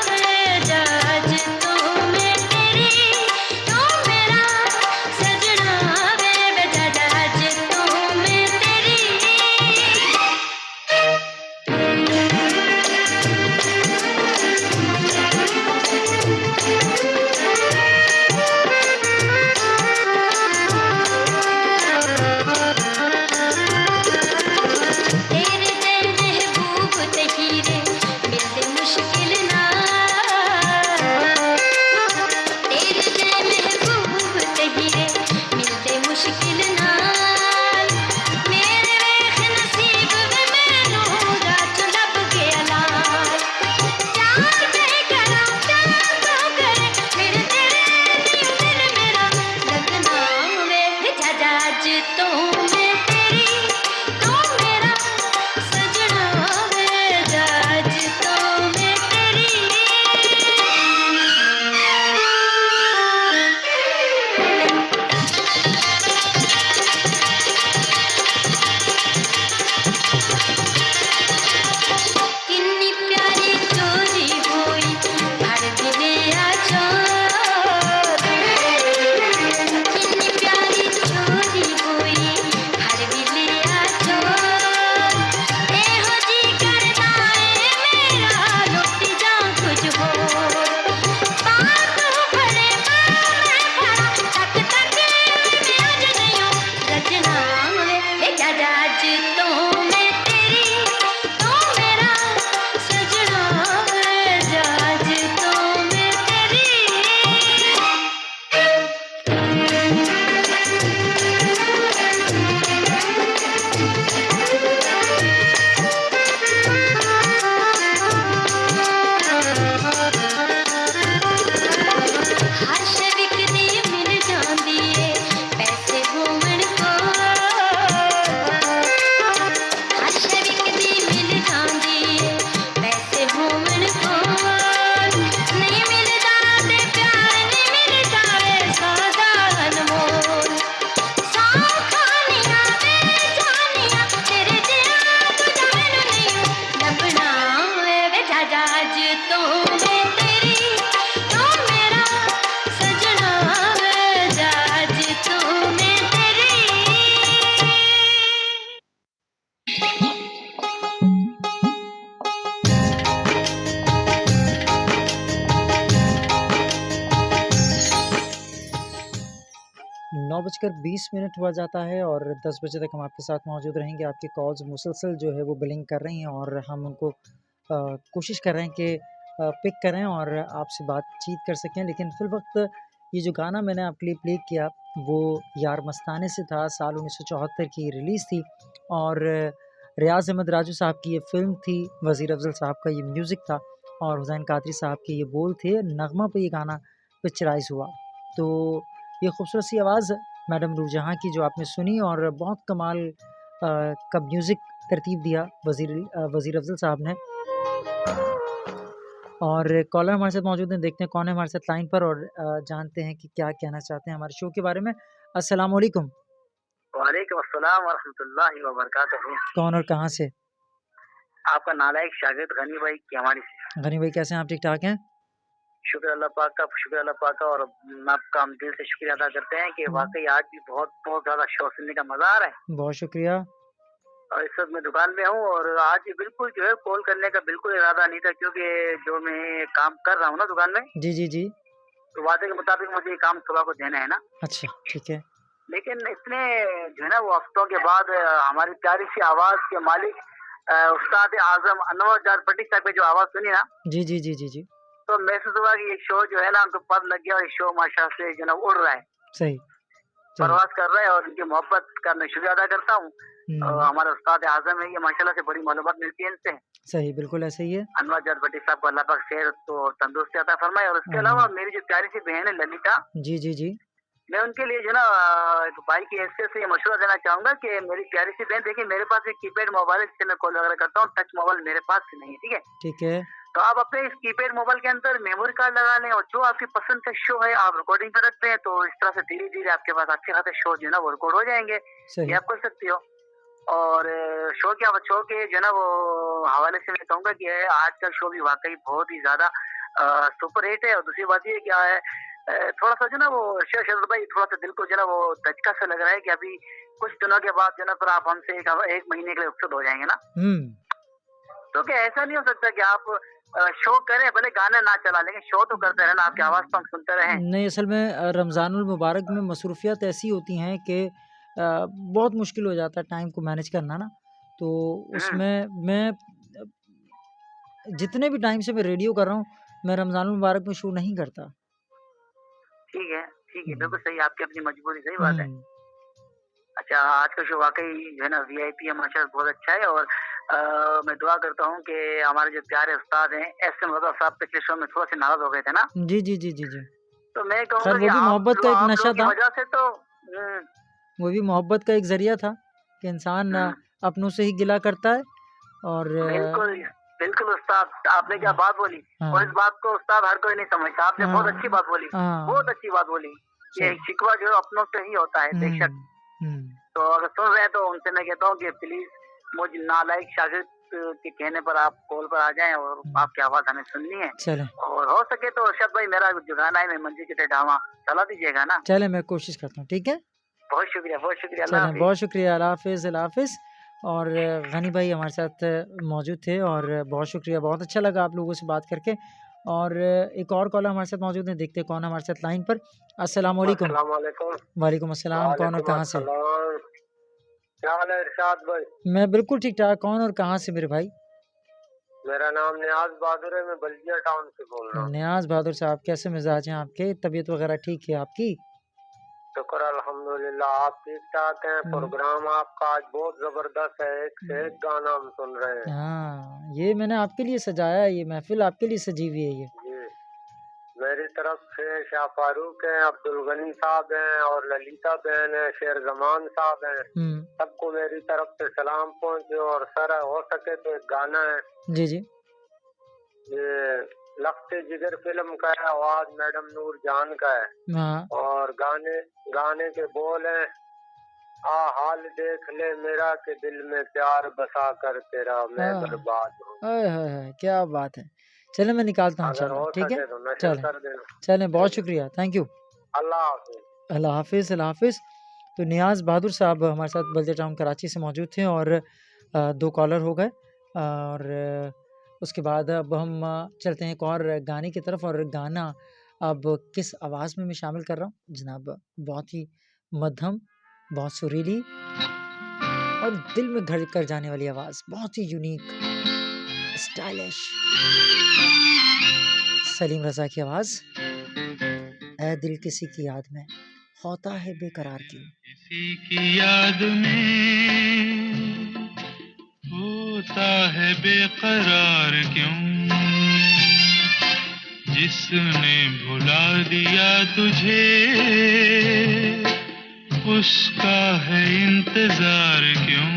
है। आज तो मैं तेरी तू मेरा सजना है। आज तो मैं तेरी तेरे दिल महबूब तहीरे मिलते मुश्किल ना। तेरे दिल महबूब तहीरे मिलते मुश्किल ना। मेरे वेख नसीब में मैनू रात लब के अलाल। प्यार मैं करा प्यार तो करे मेरे तेरे नहीं दिल मेरा लगना वे। आज तो मैं तेरी तू मेरा सजना है। आज तो मैं तेरी किन्नी प्यारी चोरी हुई हर दिले आछो। किन्नी प्यारी चोरी हुई हर दिले आछो। एहो जी करदा है मेरा लुट जा कुछ हो। बात बड़े मैं खड़ा तक तक मैं आज नहीं हूँ रचना वे। आज तो मैं तेरी तू मेरा सजना है। आज तो मैं तेरी 9:20 हुआ जाता है और 10 बजे तक हम आपके साथ मौजूद रहेंगे। आपकी कॉल्स मुसलसल जो है वो बिलिंग कर रही हैं और हम उनको कोशिश कर रहे हैं कि पिक करें और आपसे बातचीत कर सकें। लेकिन फ़िलवक़्त ये जो गाना मैंने आपके लिए प्ले किया वो यार मस्ताने से था, साल 1974 की रिलीज़ थी और रियाज़ अहमद राजू साहब की ये फ़िल्म थी, वज़ीर अफ़ज़ल साहब का ये म्यूज़िक था और हुसैन कादरी साहब के ये बोल थे। नगमा पे ये गाना पिक्चराइज़ हुआ। तो ये खूबसूरत सी आवाज़ मैडम नूरजहाँ की जो आपने सुनी और बहुत कमाल का म्यूज़िक तरतीब दिया वज़ीर अफ़ज़ल साहब ने। और कॉलर हमारे साथ मौजूद हैं, देखते हैं कौन है हमारे साथ लाइन पर और जानते हैं कि क्या कहना चाहते हैं हमारे शो के बारे में। अस्सलाम वालेकुम। वालेकुम अस्सलाम वरहमतुल्लाहि वबरकातुहू। कौन और कहाँ से? आपका नालायक शागिर्द गनी भाई की हमारी से। गनी भाई कैसे हैं आप? ठीक ठाक हैं? शुक्र अल्लाह पाक का, शुक्र अल्लाह पाक का। और आपका हम दिल से शुक्रिया अदा करते हैं कि वाकई आज भी बहुत बहुत ज्यादा शो सुनने का मजा आ रहा है। बहुत शुक्रिया। और इस वक्त मैं दुकान में हूँ और आज बिल्कुल जो है कॉल करने का बिल्कुल इरादा नहीं था, क्योंकि जो मैं काम कर रहा हूँ ना दुकान में, जी जी जी। तो वादे के मुताबिक मुझे ये काम सुबह को देना है ना। अच्छा ठीक है। लेकिन इतने जो है ना वो हफ्तों के बाद हमारी प्यारी सी आवाज के मालिक उस्ताद आजम अनवर जाट भट्टी साहब की जो आवाज सुनी ना, जी जी जी जी जी, तो महसूस हुआ कि ये शो जो है ना हमको पद लग गया और ये शो माशा से जो ना उड़ रहा है, सही परवाज कर रहा है। और इनकी मोहब्बत का मैं शुक्रिया अदा करता हूँ। हमारे उस्ताद आजम है, ये माशाल्लाह से बड़ी मालूमात मिलती है इनसे। सही, बिल्कुल ऐसे ही है। अनवर जाट भट्टी साहब को अल्लाह पाक सेहत तो तंदुरुस्ती अता फरमाए। और इसके अलावा मेरी जो प्यारी सी बहन है ललिता, जी जी जी, मैं उनके लिए जो ना एक भाई की हैसियत से ये मशवरा देना चाहूंगा कि मेरी प्यारी सी बहन, देखिए मेरे पास एक कीपैड मोबाइल है जिससे मैं कॉल वगैरह करता हूँ, टच मोबाइल मेरे पास नहीं है, ठीक है। ठीक है। तो आप अपने इस कीपैड मोबाइल के अंदर मेमोरी कार्ड लगा लें और जो आपकी पसंद का शो है आप रिकॉर्डिंग कर रखते हैं, तो इस तरह से धीरे धीरे आपके पास अच्छे खासे शो जो है ना वो रिकॉर्ड हो जाएंगे। ये आप कर सकती हो। और शो के जो है ना वो हवाले से मैं कहूँगा कि आज का शो भी वाकई बहुत ही ज्यादा सुपर हिट है। और दूसरी बात ये क्या है, थोड़ा सा जो ना वो शरद भाई थोड़ा सा दिल को जो ना वो धचका सा लग रहा है कि अभी कुछ दिनों के बाद जो ना फिर आप हमसे एक महीने के लिए रुखसत हो जाएंगे ना। तो क्या ऐसा नहीं हो सकता कि आप शो करें, भले गाने ना चला, लेकिन शो तो करते रहना, आपकी आवाज तो हम सुनते रहे। नहीं, असल में रमजानुल मुबारक में मसरूफियत ऐसी होती हैं कि बहुत मुश्किल हो जाता है टाइम को मैनेज करना ना। तो उसमें मैं जितने भी टाइम से मैं रेडियो कर रहा हूँ, मैं रमजानुल मुबारक में शो नहीं करता। ठीक है बिल्कुल सही, आपकी अपनी मजबूरी, सही बात है। अच्छा, आज का शो वाकई जो है ना VIP है माशाल्लाह, बहुत अच्छा है। और मैं दुआ करता हूँ कि हमारे जो प्यारे उस्ताद हैं SM रज़ा साहब पिछले शो में थोड़ा से नाराज हो गए थे ना। जी जी जी जी जी। तो मैं कहूँगा वो भी मोहब्बत का एक नशा था, वजह से तो वो भी मोहब्बत का एक जरिया था कि इंसान अपनों से ही गिला करता है। और बिल्कुल उस्ताद, आपने क्या बात बोली। और इस बात को उस्ताद हर कोई नहीं समझता, आपने बहुत अच्छी बात बोली, बहुत अच्छी बात बोली। ये शिकवा जो अपनों से ही होता है, बेशक। तो अगर सुन रहे हैं तो उनसे मैं कहता हूँ कि प्लीज मुझ नालायक शागिर्द के कहने पर आप कॉल पर आ जाएं और आपकी आवाज हमें सुननी है। चले। और हो सके तो अर्शद भाई मेरा जो गाना है मैं मंजिल के ढावा चला दीजिएगा ना। चले, मैं कोशिश करता हूँ, ठीक है। बहुत शुक्रिया बहुत शुक्रिया, अल्लाह हाफिज, अल्लाह हाफिज। और गनी भाई हमारे साथ मौजूद थे और बहुत शुक्रिया, बहुत अच्छा लगा आप लोगों से बात करके। और एक और कॉलर हमारे साथ मौजूद है, देखते हैं कौन हमारे साथ लाइन पर। अस्सलाम वालेकुम। वालेकुम अस्सलाम, कौन और कहाँ से? क्या हाल है इरशाद भाई? मैं बिल्कुल ठीक ठाक। कौन और कहाँ से मेरे भाई? मेरा नाम नियाज बहादुर है, मैं बल्दिया टाउन से बोल रहा हूँ। नियाज बहादुर साहब, कैसे मिजाज हैं आपके? तबीयत वगैरह ठीक है आपकी? शुक्र अल्हम्दुलिल्लाह, आप ठीक ठाक हैं। प्रोग्राम आपका आज बहुत जबरदस्त है, एक से एक गाना हम सुन रहे हैं। हाँ, ये मैंने आपके लिए सजाया है, ये महफिल आपके लिए सजी हुई है। ये मेरी तरफ से शाह फारूक है, अब्दुल गनी साहब हैं और ललिता बहन है, शेर जमान साहब हैं, सबको मेरी तरफ से सलाम पहुंचे। और सर हो सके तो एक गाना है जी जी, ये लफ्ते जिगर फिल्म का है, आवाज मैडम नूर जान का है। हाँ। और गाने के बोल है, आ हाल देख ले मेरा के दिल में प्यार बसा कर तेरा मैं बर्बाद हूँ। क्या बात है। चले, मैं निकालता हूँ इंशाल्लाह, ठीक है। चले, बहुत शुक्रिया, थैंक यू। अल्लाह हाफिज, अल्लाह हाफिज। तो नियाज बहादुर साहब हमारे साथ बल्दिया टाउन कराची से मौजूद थे और 2 कॉलर हो गए। और उसके बाद अब हम चलते हैं एक और गाने की तरफ। और गाना अब किस आवाज़ में मैं शामिल कर रहा हूँ जनाब, बहुत ही मध्यम, बहुत सुरीली और दिल में घर कर जाने वाली आवाज़, बहुत ही यूनिक, स्टाइलिश। सलीम रज़ा की आवाज़। ऐ दिल किसी की याद में होता है बेकरार क्यों, किसी की याद में होता है बेकरार क्यों, जिसने भुला दिया तुझे उसका है इंतजार क्यों।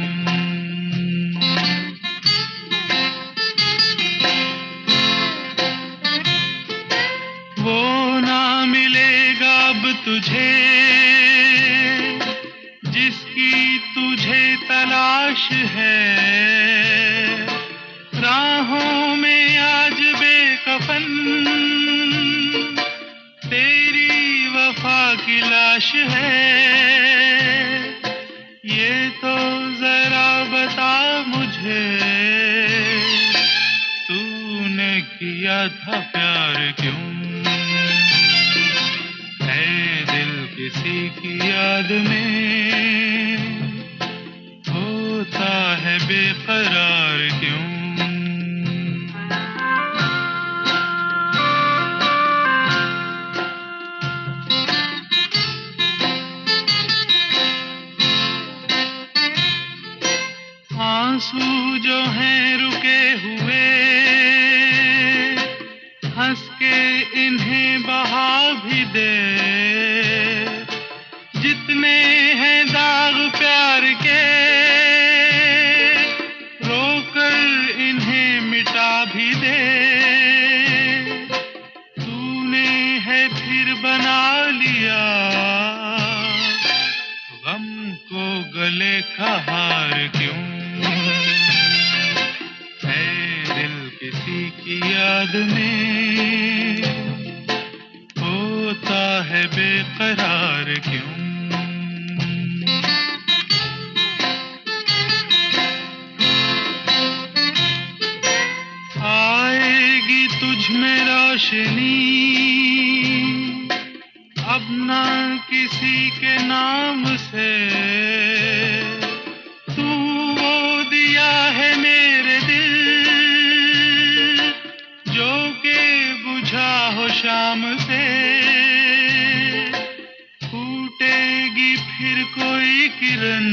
वो ना मिलेगा अब तुझे जिसकी तुझे तलाश है, राहों में आज बेकफन किया था प्यार क्यों, है दिल किसी की याद में होता है बेकरार क्यों। आंसू जो हैं रुके हुए हंस के इन्हें बहा भी दे, जितने हैं दाग प्यार के रोकर इन्हें मिटा भी दे। तूने है फिर बना लिया गम को गले का हार क्यों, है दिल किसी की याद में होता है बेकरार क्यों। आएगी तुझ में रोशनी अब ना किसी के नाम से, तू वो दिया है मेरे दिल जो के बुझा हो शाम से। फूटेगी फिर कोई किरण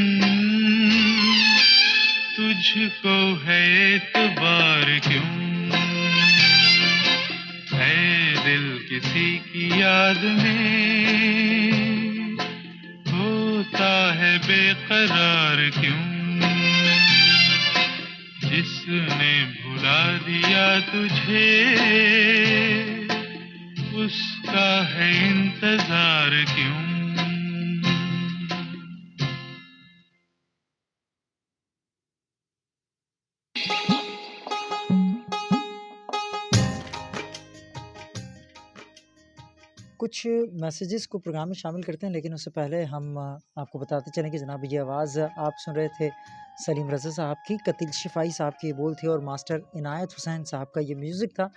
तुझको है एतबार क्यों, है दिल किसी की याद में होता है बेकरार क्यों। जिसने भुला दिया तुझे उसका है इंतजार क्यों। कुछ मैसेजेस को प्रोग्राम में शामिल करते हैं, लेकिन उससे पहले हम आपको बताते चलें कि जनाब ये आवाज़ आप सुन रहे थे सलीम रज़ा साहब की, कतील शिफाई साहब के ये बोल थे और मास्टर इनायत हुसैन साहब का ये म्यूज़िक था।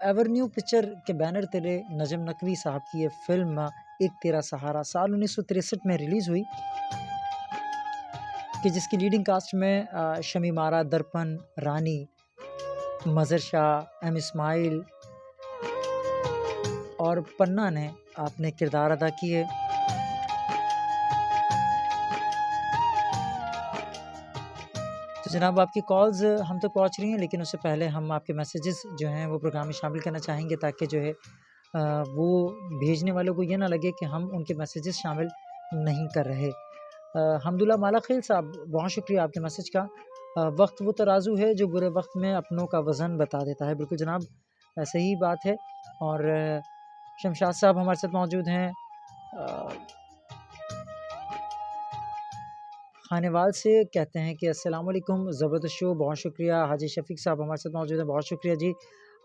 एवरन्यू पिक्चर के बैनर तले नजम नकवी साहब की ये फिल्म एक तेरा सहारा साल 1963 में रिलीज़ हुई, कि जिसकी लीडिंग कास्ट में शमी मारा, दर्पण, रानी, मज़र शाह, एम इस्माइल और पन्ना ने आपने किरदार अदा किए। तो जनाब आपकी कॉल्स हम तक पहुंच रही हैं, लेकिन उससे पहले हम आपके मैसेजेस जो हैं वो प्रोग्राम में शामिल करना चाहेंगे, ताकि जो है वो भेजने वालों को ये ना लगे कि हम उनके मैसेजेस शामिल नहीं कर रहे। हमदुल्ला माला खेल साहब, बहुत शुक्रिया आपके मैसेज का। वक्त वो तराजू है जो बुरे वक्त में अपनों का वज़न बता देता है। बिल्कुल जनाब, सही बात है। और शमशाद साहब हमारे साथ मौजूद हैं खानेवाल से, कहते हैं कि अस्सलाम वालेकुम, ज़बरदस्त शो, बहुत शुक्रिया। हाजी शफीक साहब हमारे साथ मौजूद हैं, बहुत शुक्रिया जी।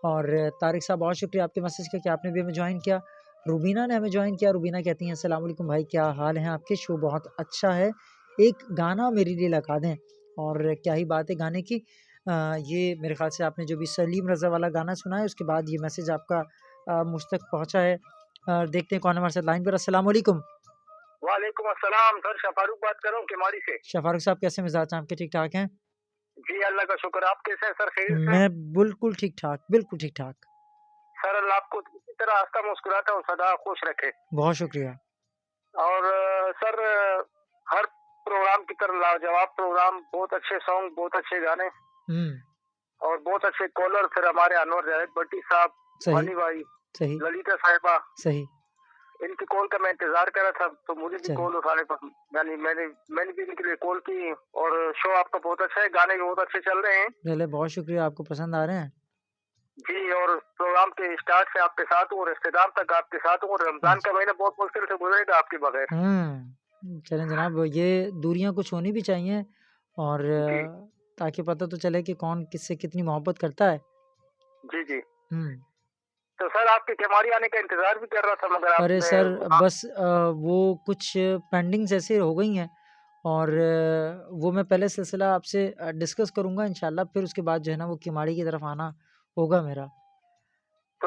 और तारिक साहब, बहुत शुक्रिया आपके मैसेज का कि आपने भी हमें ज्वाइन किया। रूबीना ने हमें ज्वाइन किया। रूबीना कहती हैं अस्सलाम वालेकुम भाई, क्या हाल है आपके, शो बहुत अच्छा है, एक गाना मेरे लिए लगा दें। और क्या ही बात है गाने की। ये मेरे ख्याल से आपने जो भी सलीम रज़ा वाला गाना सुना है उसके बाद ये मैसेज आपका मुझ तक पहुँचा है। देखते हैं कौन हमारे साथ लाइन पर। अस्सलाम वालेकुम। वालेकुम अस्सलाम सर, शाहफारूक बात कर रहा हूँ किमाड़ी से। शाहफारूक साहब, कैसे मिजाज हैं आपके, ठीक ठाक हैं? जी अल्लाह का शुक्र, आप कैसे हैं सर? खैर से? मैं बिल्कुल ठीक ठाक, बिल्कुल ठीक ठाक सर। अल्लाह आपको इसी तरह हंसता मुस्कुराता और सदा खुश रखे। बहुत शुक्रिया। और सर हर प्रोग्राम की तरह लाजवाब प्रोग्राम, बहुत अच्छे सॉन्ग, बहुत अच्छे गाने और बहुत अच्छे कॉलर। फिर हमारे अनवर जावेद भट्टी साहब, वानी भाई, सही, ललिता साहिबा, सही, इनकी कॉल का मैं इंतजार कर रहा था, तो मुझे भी कॉल उठाने पर मैंने भी इनके लिए कॉल की। और शो आपका बहुत अच्छा है, गाने भी बहुत अच्छे चल रहे हैं। चले, बहुत शुक्रिया, आपको पसंद आ रहे हैं जी। और प्रोग्राम के स्टार्ट से आपके साथ हूँ और इख्तिताम तक आपके साथ हूँ। रमजान का महीना बहुत मुश्किल से गुजरेगा आपके बगैर। चलें जनाब, ये दूरियां कुछ होनी भी चाहिए, और ताकि पता तो चले कि कौन किससे कितनी मोहब्बत करता है। जी जी। तो सर आपके केमाड़ी आने का इंतजार भी कर रहा था, मगर अरे सर बस वो कुछ पेंडिंग्स ऐसे हो गई हैं, और वो मैं पहले सिलसिला आपसे डिस्कस करूँगा इंशाल्लाह, फिर उसके बाद जो है ना वो केमाड़ी की तरफ आना होगा मेरा।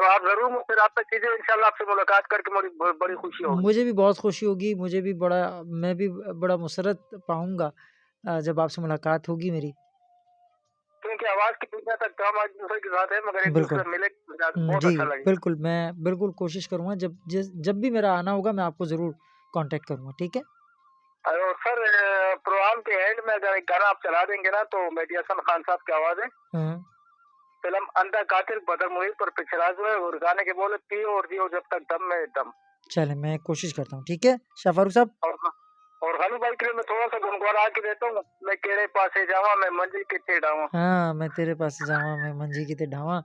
तो आप जरूर मुझसे रब्ता कीजिए, इंशाल्लाह आपसे मुलाकात करके मुझे बड़ी खुशी होगी। मुझे भी बहुत खुशी होगी, मैं भी बड़ा मुसरत पाऊंगा जब आपसे मुलाकात होगी मेरी। क्योंकि आवाज की दुनिया तक तो हम एक दूसरे के साथ है, मगर एक बिल्कुल दूसरे मिले बहुत जी अच्छा लगेगा। बिल्कुल, मैं बिल्कुल कोशिश करूंगा, जब भी मेरा आना होगा मैं आपको जरूर कांटेक्ट करूंगा, ठीक है। और सर प्रोग्राम के एंड में अगर एक गाना आप चला देंगे ना, तो मेहदी हसन खान साहब की आवाज है, फिल्म अंधा कातिल बदर मुहीब पर पिक्चराइज हुआ है, और गाने के बोले पियो और जियो जब तक दम में दम। चले मैं कोशिश करता हूँ, ठीक है शाह फारूक साहब। और खानू भाई के लिए मैं थोड़ा सा गुनगुना के देता हूँ, मैं केड़े पासे जावा मैं मंजिल के तेड़ावा। हाँ, मैं तेरे पास जावा मैं मंजी की ते ढावा।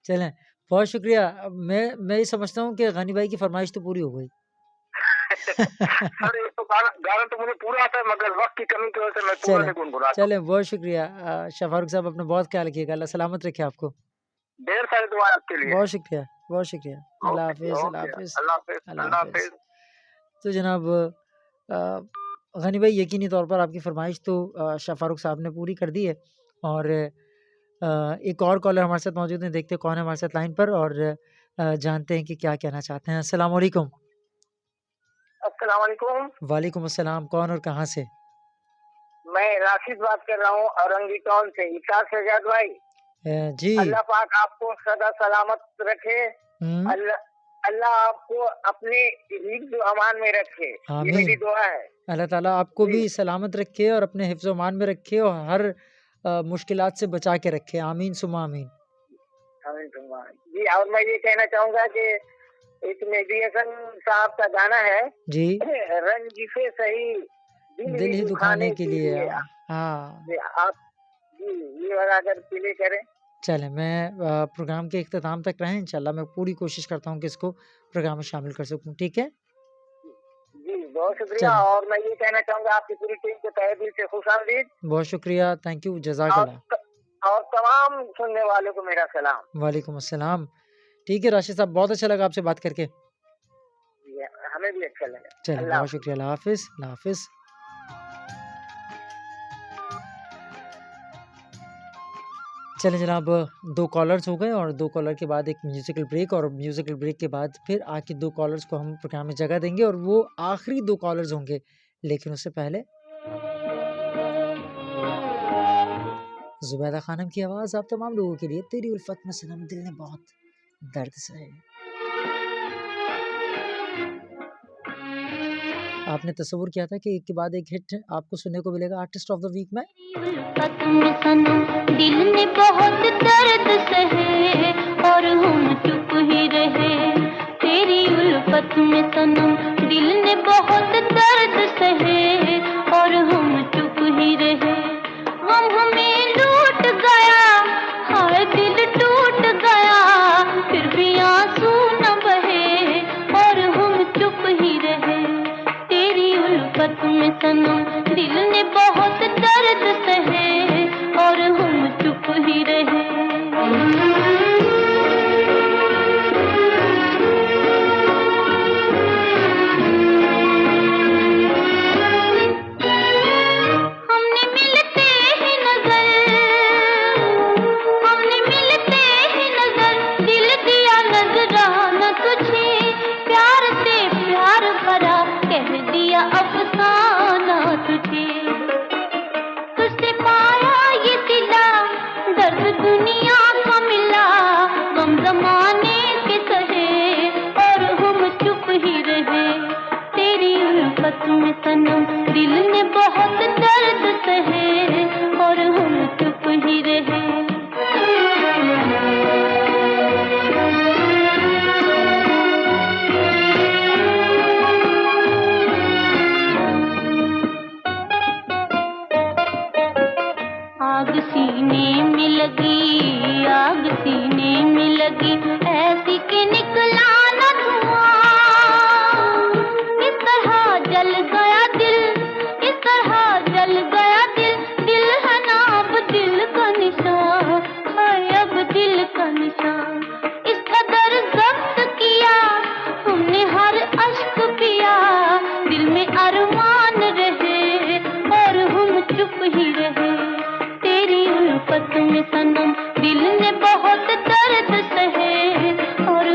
चलें, बहुत शुक्रिया। अब मैं ये समझता हूँ कि गानी भाई की फरमाइश तो पूरी हो गई। सर ये तो गाना तो मुझे पूरा आता है, मगर वक्त की कमी की वजह से मैं पूरा नहीं गुनगुनाता। चलें, बहुत शुक्रिया शाह फारूक साहब, अपना बहुत ख्याल रखिएगा, अल्लाह सलामत रखे आपको। ढेर सारी दुआएं आपके लिए। बहुत शुक्रिया, बहुत शुक्रिया। अल्लाह हाफिज, अल्लाह हाफिज, अल्लाह हाफिज। तो जनाब गनी भाई, यकीनी तौर पर आपकी फरमाइश तो शाह फारूक साहब ने पूरी कर दी है, और एक और कॉलर हमारे साथ मौजूद हैं, देखते हैं कौन है हमारे साथ लाइन पर, और जानते हैं कि क्या कहना चाहते हैं। अस्सलाम वालेकुम। अस्सलाम वालेकुम। वालेकुम अस्सलाम, कौन और कहाँ से? मैं राशिद बात कर रहा हूँ औरंगी टाउन से। इतार सजाद भाई जी, अल्लाह पाक आपको सदा सलामत रखे, अल्लाह आपको अपने हिफ्ज़ अमान में रखे, ये मेरी दुआ है। अल्लाह ताला आपको भी सलामत रखे और अपने हिफ्ज़ अमान में रखे, और हर मुश्किलात से बचा के रखे। आमीन सुमा आमीन। जी, और मैं ये कहना चाहूँगा कि एक मेहदी हसन साहब का गाना है जी, रंजिशे सही दिल ही दुखाने के लिए। हाँ, आप जी ये वाला अगर प्ले करें। चलें, मैं प्रोग्राम के इख्तिताम तक रहें, इंशाल्लाह मैं पूरी कोशिश करता हूँ कि इसको प्रोग्राम में शामिल कर सकूँ, ठीक है। जी बहुत शुक्रिया। और मैं ये कहना चाहूँगा आपकी पूरी टीम को तहे दिल से खुशामदीद। बहुत शुक्रिया, थैंक यू, जज़ाकल्लाह। और तमाम सुनने वालों को मेरा सलाम। वालेकुम अस्सलाम। ठीक है राशिद साहब, बहुत अच्छा लगा आपसे बात करके। हमें भी अच्छा लगा। चलिए, बहुत शुक्रिया, अल्लाह हाफिज, अल्लाह हाफिज। चलिए जनाब, 2 कॉलर्स हो गए, और 2 कॉलर के बाद एक म्यूज़िकल ब्रेक, और म्यूज़िकल ब्रेक के बाद फिर आके 2 कॉलर्स को हम प्रोग्राम में जगह देंगे, और वो आखिरी 2 कॉलर्स होंगे। लेकिन उससे पहले ज़ुबैदा खानम की आवाज़ आप तमाम लोगों के लिए, तेरी उल्फत में सनम दिल ने बहुत दर्द सहे। आपने तस्वुर किया था कि एक के बाद एक हिट आपको सुनने को मिलेगा आर्टिस्ट ऑफ द वीक में। दिल ने बहुत दर्द सहे और हम चुप ही रहे, तेरी उल्फत में सनम दिल ने बहुत दर्द सहे और हम चुप ही रहे। गम हमें लूट गया, हाय दिल टूट गया, फिर भी आंसू न बहे और हम चुप ही रहे, तेरी उल्फत में सनम दिल ने बहुत दर्द सहे और हम चुप ही रहे। हमने मिलते ही नजर दिल दिया नजराना तुझे, प्यार से प्यार भरा कह दिया अफसाना तुझे, तुझसे पाया ये सिला दर्द दुनिया का मिला, गम जमाने के सहे और हम चुप ही रहे, तेरी उल्फत में सनम दिल ने बहुत दर्द सहे और हम चुप ही रहे। आग सीने में लगी, आग सीने में लगी, ऐसी कि निकला न धुआं, इस तरह जल गया दिल, इस तरह जल गया दिल, दिल है ना अब दिल का निशान, है अब दिल का निशान, इस कदर जब्त किया हमने हर अश्क पिया, दिल में अरमान रहे और हम चुप ही रहे, तेरी उल्फत में सनम दिल ने बहुत दर्द सहे और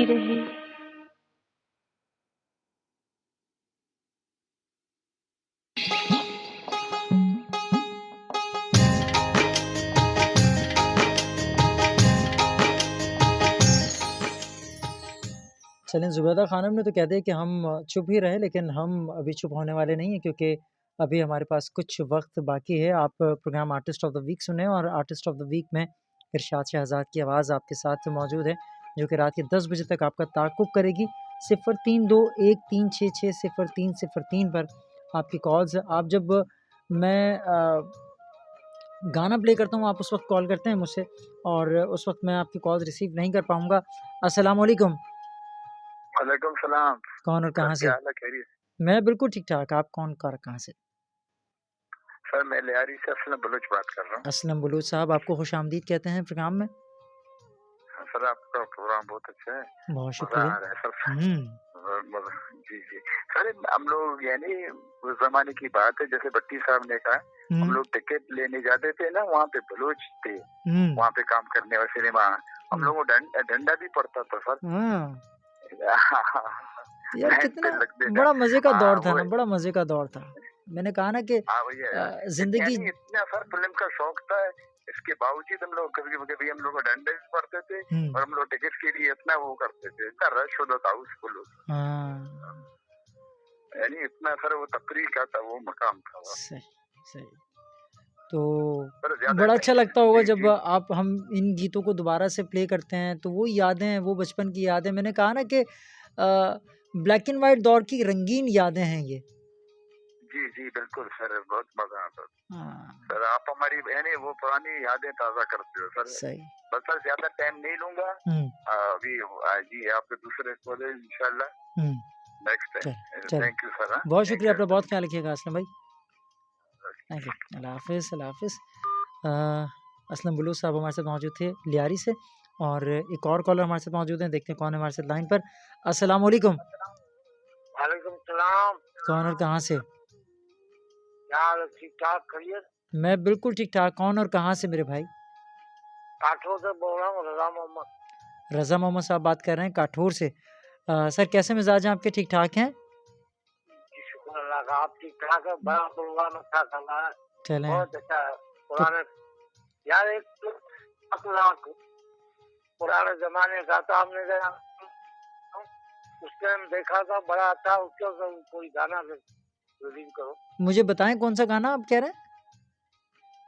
रहे। चलें, ज़ुबैदा ख़ानम ने तो कह दिया कि हम चुप ही रहे, लेकिन हम अभी चुप होने वाले नहीं हैं, क्योंकि अभी हमारे पास कुछ वक्त बाकी है। आप programme artist of the week सुने, और आर्टिस्ट ऑफ द वीक में इरशाद शहज़ाद की आवाज़ आपके साथ मौजूद है, जो कि रात के 10 बजे तक आपका ताक़ुब करेगी। 032136600303 पर आपकी कॉल्स। आप जब मैं गाना प्ले करता हूँ, आप उस वक्त कॉल करते हैं मुझसे, और उस वक्त मैं आपकी कॉल्स रिसीव नहीं कर पाऊँगा। अस्सलाम वालेकुम। वालेकुम सलाम। कौन और कहाँ से? क्या हाल है, खैरियत? मैं बिल्कुल ठीक-ठाक। आप कौन और कहाँ से? सर मैं लियारी से असलम बलूच बात कर रहा हूँ। असलम बलूच साहब, आपको खुशामदीद कहते हैं प्रोग्राम में। सर आपका प्रोग्राम बहुत अच्छा है। बहुत मज़ा शुक्रिया। आ रहा है सर। जी, जी। सर हम लोग यानी उस ज़माने की बात है, जैसे भट्टी साहब ने कहा, हम लोग टिकट लेने जाते थे ना, वहाँ पे बलूच थे, वहाँ पे काम करने वाले सिनेमा। हम लोगों को डंडा भी पड़ता था सर। यार कितना बड़ा मज़े का दौर था ना, बड़ा मज़े का दौर था। मैंने कहा ना कि ज़िंदगी इतना सर फिल्म का शौक था, इसके बावजूद हम लोग कभी हम लोग को डंडे भी पड़ते थे, और हम लोग टिकट के लिए इतना वो करते थे, इतना रश होता था उस यानी इतना सर वो तफरीह का था, वो मकाम था। सही सही। तो बड़ा अच्छा लगता होगा जब आप हम इन गीतों को दोबारा से प्ले करते हैं, तो वो यादें, वो बचपन की यादें। मैंने कहा ना कि ब्लैक एंड वाइट दौर की रंगीन यादें हैं ये। जी जी बिल्कुल सर, बहुत मजा आता सर। आप हमारी यानी वो पुरानी यादें ताज़ा करते हो सर। सही। बस सर ज्यादा टाइम नहीं लूंगा अभी जी, आपके दूसरे कॉलेज इंशाल्लाह next time. Thank you sir. बहुत शुक्रिया, अपना बहुत ख्याल रखिएगा असलम भाई। Thank you. अल्लाह हाफिज़, अल्लाह हाफिज़। असलम बलूच साहब हमारे साथ मौजूद थे लियारी से, और एक और कॉलर हमारे साथ मौजूद हैं, देखते हैं कौन है हमारे साथ लाइन पर। अस्सलाम वालेकुम। वालेकुम सलाम। कौन और कहाँ से? क्या हाल है, ठीक-ठाक, खैरियत? मैं बिल्कुल ठीक-ठाक। कौन और कहाँ से मेरे भाई? काठोर से बोल रहा हूँ, रज़ा मोहम्मद। रज़ा मोहम्मद साहब बात कर रहे हैं काठोर से। सर कैसे मिजाज हैं आपके, ठीक-ठाक हैं? शुक्र अल्लाह का, आप ठीक-ठाक है? बड़ा प्रोग्राम अच्छा चल रहा है। चलें। बहुत अच्छा है। पुराने यार एक पुराने जमाने का था, हमने उस टाइम देखा था, बड़ा अच्छा। उसके कोई गाना रिलीज करो। मुझे बताएं कौन सा गाना आप कह रहे हैं?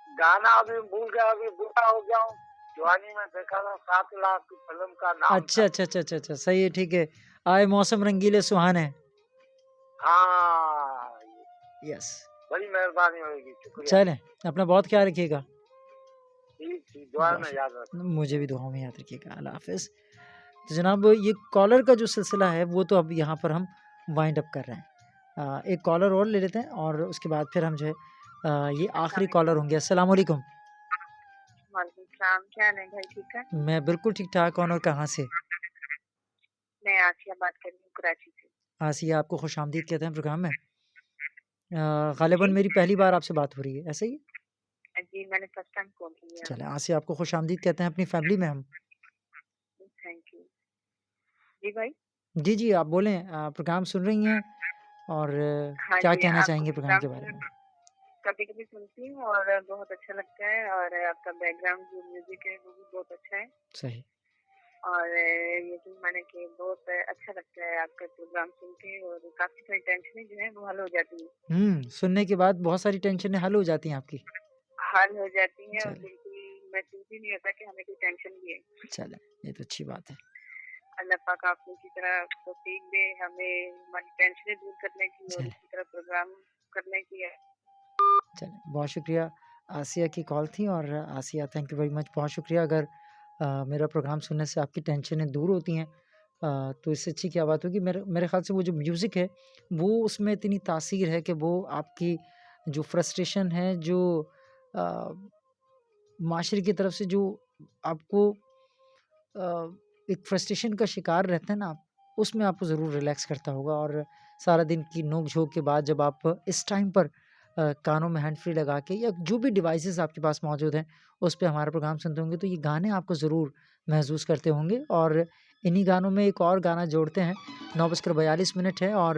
गाना अभी भूल गया, अभी बूढ़ा हो गया हूँ। जवानी में देखा था, 7 लाख की फिल्म का नाम। अच्छा, सही है, ठीक है। आए मौसम रंगीले सुहाने। हाँ यस, बड़ी मेहरबानी होगी, शुक्रिया। चलें, अपना बहुत ख्याल रखिएगा। ठीक, दुआ में याद रखना। मुझे भी दुआ में याद रखिएगा। अल्लाह हाफिज़। तो जनाब ये कॉलर का जो सिलसिला है वो तो अब यहाँ पर हम वाइंड अप कर रहे हैं। एक कॉलर और ले लेते हैं, और उसके बाद फिर हम जो है ये आखिरी कॉलर होंगे। अस्सलाम वालेकुम। वालेकुम सलाम। क्या हाल है भाई, ठीक है? मैं बिल्कुल ठीक-ठाक। कौन और कहाँ से? मैं आसिया बात कर रही हूँ, कराची से। आसिया, आपको खुशामदीद कहते हैं प्रोग्राम में। ग़ालिबन मेरी पहली बार आपसे बात हो रही है, ऐसा ही? जी, मैंने फर्स्ट टाइम कॉल किया। चलें, आसिया आपको खुशामदीद कहते हैं अपनी फैमिली में हम। Thank you. जी भाई। जी, आप बोलें, प्रोग्राम सुन रही हैं, और क्या कहना चाहेंगे प्रोग्राम के बारे में? कभी-कभी सुनती हूँ और बहुत अच्छा लगता है, और आपका बैकग्राउंड जो म्यूजिक है वो भी बहुत अच्छा है। सही। और यकीन माने कि बहुत अच्छा लगता है आपका प्रोग्राम सुन के, और काफ़ी सारी टेंशनें जो है वो हल हो जाती हैं। सुनने के बाद बहुत सारी टेंशनें हल हो जाती हैं आपकी? हल हो जाती हैं, और बिल्कुल महसूस ही नहीं होता कि हमें कोई टेंशन भी है। चलें, ये तो अच्छी बात है। अल्लाह पाक आप लोग की तरह तौफीक दे हमें हमारी टेंशनें दूर करने की, और इसी तरह प्रोग्राम करने की। चलें, बहुत शुक्रिया। आसिया की कॉल थी, और आसिया थैंक यू वेरी मच, बहुत शुक्रिया। अगर मेरा प्रोग्राम सुनने से आपकी टेंशनें दूर होती हैं, तो इससे अच्छी क्या बात होगी। मेरे ख़्याल से वो जो म्यूज़िक है वो उसमें इतनी तासीर है कि वो आपकी जो फ्रस्ट्रेशन है, जो माशरे की तरफ से जो आपको एक फ्रस्ट्रेशन का शिकार रहते हैं ना आप, उसमें आपको ज़रूर रिलैक्स करता होगा। और सारा दिन की नोक-झोंक के बाद जब आप इस टाइम पर कानों में हैंड फ्री लगा के, या जो भी डिवाइसेस आपके पास मौजूद हैं, उस पे हमारा प्रोग्राम सुनते होंगे, तो ये गाने आपको ज़रूर महसूस करते होंगे, और इन्हीं गानों में एक और गाना जोड़ते हैं। 9:42 है और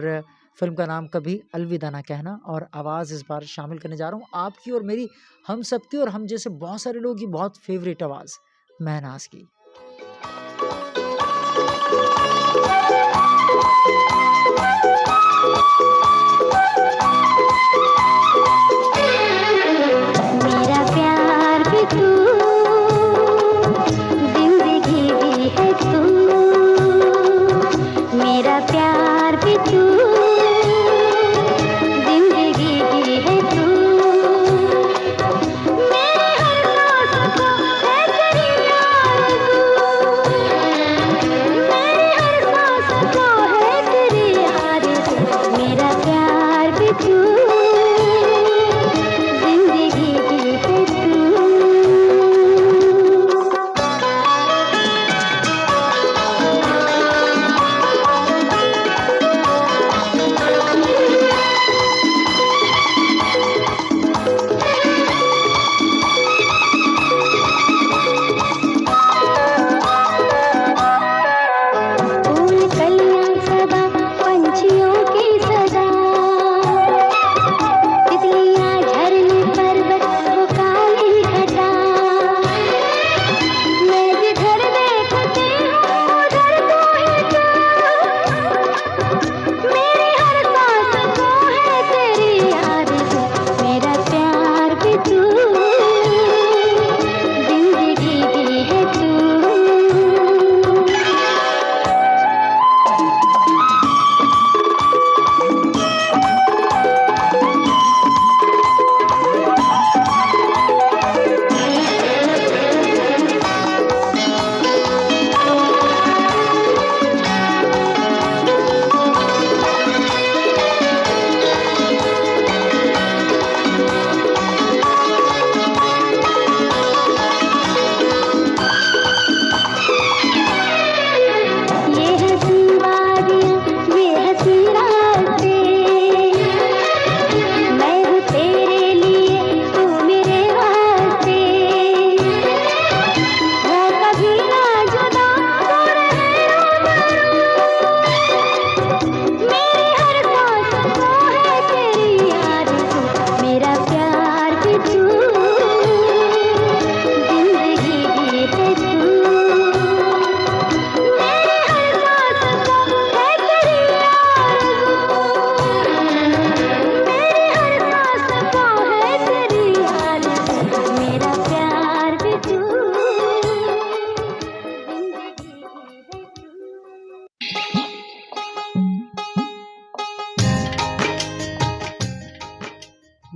फिल्म का नाम कभी अलविदा ना कहना, और आवाज़ इस बार शामिल करने जा रहा हूँ आपकी और मेरी, हम सबकी और हम जैसे बहुत सारे लोगों की बहुत फेवरेट आवाज़, महनाज की। मेरा प्यार भी तू, जिंदगी भी है तू, मेरा प्यार भी तू, जिंदगी भी है तू, मेरे हर सांस को है तेरी आरज़ू, मेरे हर सांस को है तेरी आरज़ू, मेरा प्यार भी तू,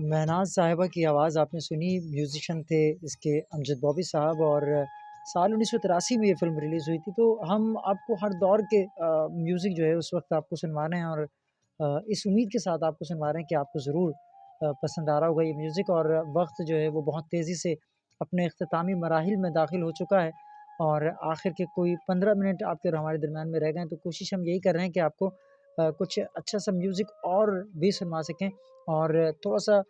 महनाज साहिबा की आवाज़ आपने सुनी। म्यूज़िशियन थे इसके अमजद बॉबी साहब, और साल 1983 में ये फ़िल्म रिलीज़ हुई थी। तो हम आपको हर दौर के म्यूज़िक जो है उस वक्त आपको सुनवा रहे हैं, और इस उम्मीद के साथ आपको सुनवा रहे हैं कि आपको ज़रूर पसंद आ रहा होगा ये म्यूज़िक। और वक्त जो है वो बहुत तेज़ी से अपने इख्तितामी मराहिल में दाखिल हो चुका है, और आखिर के कोई 15 मिनट आपके और हमारे दरमियान में रह गए हैं। तो कोशिश हम यही कर रहे हैं कि आपको कुछ अच्छा सा म्यूज़िक और भी सुनवा सकें, और थोड़ा-सा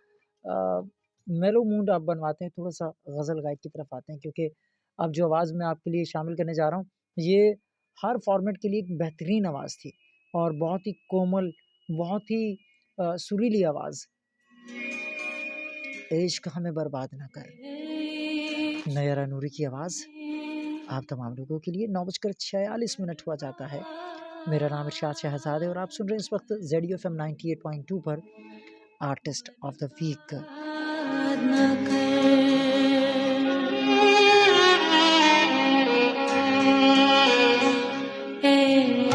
मेलो मूड आप बनवाते हैं, थोड़ा-सा गज़ल गायक की तरफ आते हैं, क्योंकि अब जो आवाज़ मैं आपके लिए शामिल करने जा रहा हूँ, ये हर फ़ॉर्मेट के लिए एक बेहतरीन आवाज़ थी, और बहुत ही कोमल, बहुत ही सुरीली आवाज़। इश्क हमें बर्बाद ना कर, नयरा नूरी की आवाज़ आप तमाम लोगों के लिए। 9:46 हुआ जाता है। मेरा नाम इरशाद शहज़ाद है, और आप सुन रहे हैं इस वक्त ZUFM 98.2 पर आर्टिस्ट ऑफ द वीक।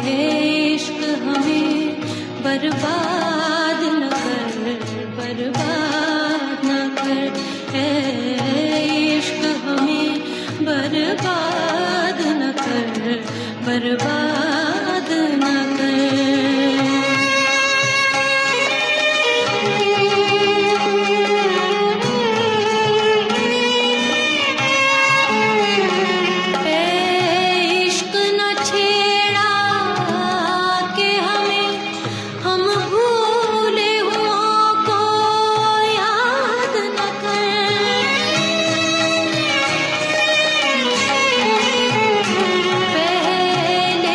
इश्क हमें बर्बाद न कर, बर्बाद न कर, इश्क हमें बर्बाद न कर, बर्बाद न कर। पहले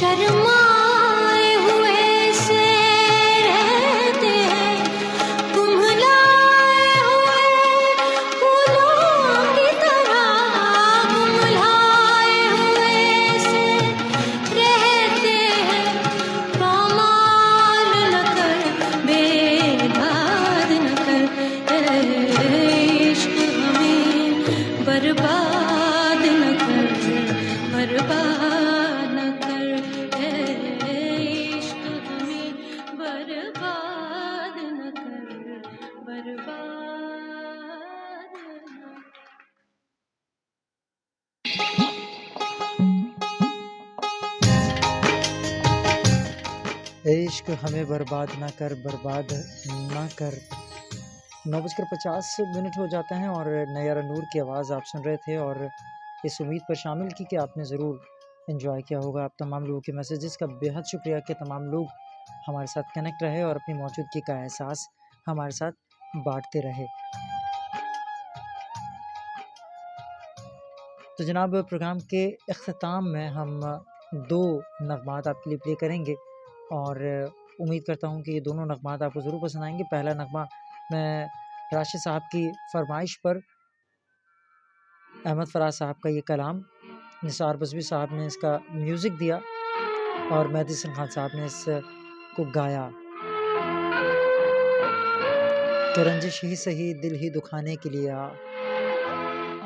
शर्माए हुए से रहते हैं, कुम्हलाए हुए फूलों की तरह, कुम्हलाए हुए से रहते हैं, पामाल न कर, बेदाद न कर, इश्क हमें बर्बाद न कर, बर्बाद न कर, इश्क हमें बर्बाद न कर, बर्बाद न इश्क हमें बर्बाद ना कर, बर्बाद ना कर। 9:50 हो जाते हैं और नयारा नूर की आवाज़ आप सुन रहे थे और इस उम्मीद पर शामिल की कि आपने ज़रूर एंजॉय किया होगा। आप तमाम लोगों के मैसेजेस का बेहद शुक्रिया कि तमाम लोग हमारे साथ कनेक्ट रहे और अपनी मौजूदगी का एहसास हमारे साथ बांटते रहे। तो जनाब, प्रोग्राम के इख्तिताम में हम 2 नग़मात आपके लिए प्ले करेंगे और उम्मीद करता हूँ कि ये दोनों नग़मात आपको ज़रूर पसंद आएंगे। पहला नग़मा मैं राशिद साहब की फरमाइश पर अहमद फ़राज साहब का ये कलाम, निसार बज़वी साहब ने इसका म्यूज़िक दिया और मेहदी हसन खान साहब ने इसको गाया कि रंजिश ही सही दिल ही दुखाने के लिए आ,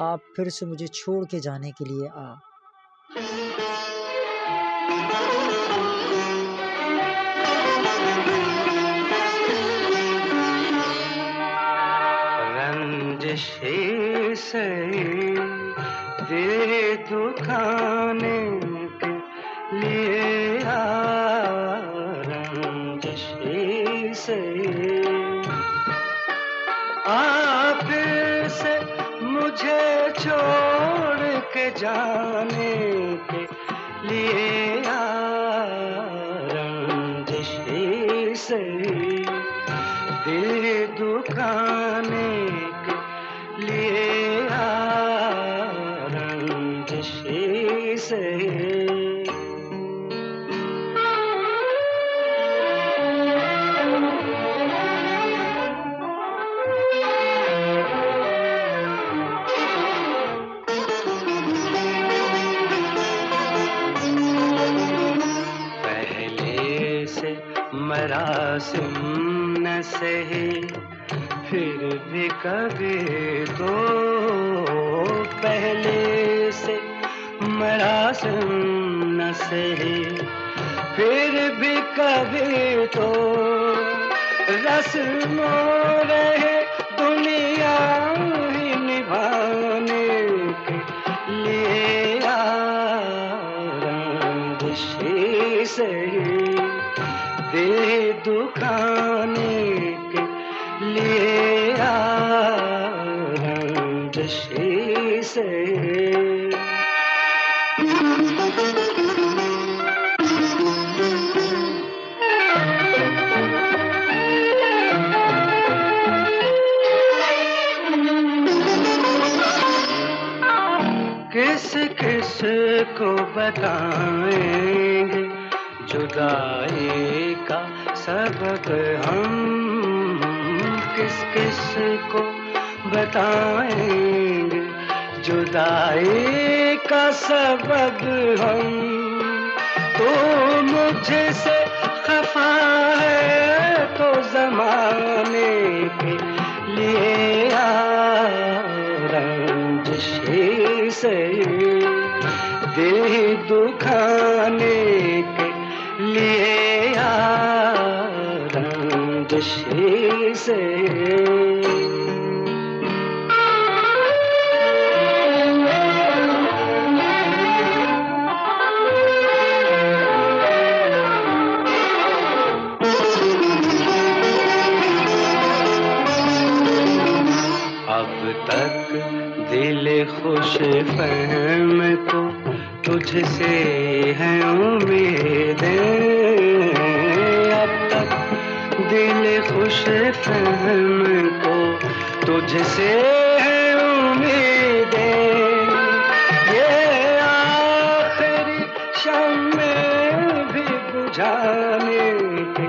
आप फिर से मुझे छोड़ के जाने के लिए आ। रंजिश ही सही दिल दुखाने के लिए आ, रंजिश ही सही आप फिर से मुझे छोड़ के जाने के लिए आ, रंजिश ही सही दिल दुखाने के लिए आ, रंजिश ही सही। मरासिम न सही फिर भी कभी तो, पहले से मरासिम न सही फिर भी कभी तो, रस्मों रहे दुनिया ही निभाने के लिए आ, रंजिश ही सही दिल दुखाने के लिए आ, रंजिश ही सही। किस किस को बताएंगे जुदाई का सबक हम, किस किस को बताएंगे जुदाई का सबब हम, तो मुझसे खफा है तो ज़माने के लिए आ, रंजिश ही सही दिल दुखाने के लिए आ, रंजिश ही सही। अब तक दिल खुश फहम को तुझसे है उम्मीदें, अब तक दिल खुश फहम को तुझसे है उम्मीदें, ये आखिरी शम्मे बुझाने के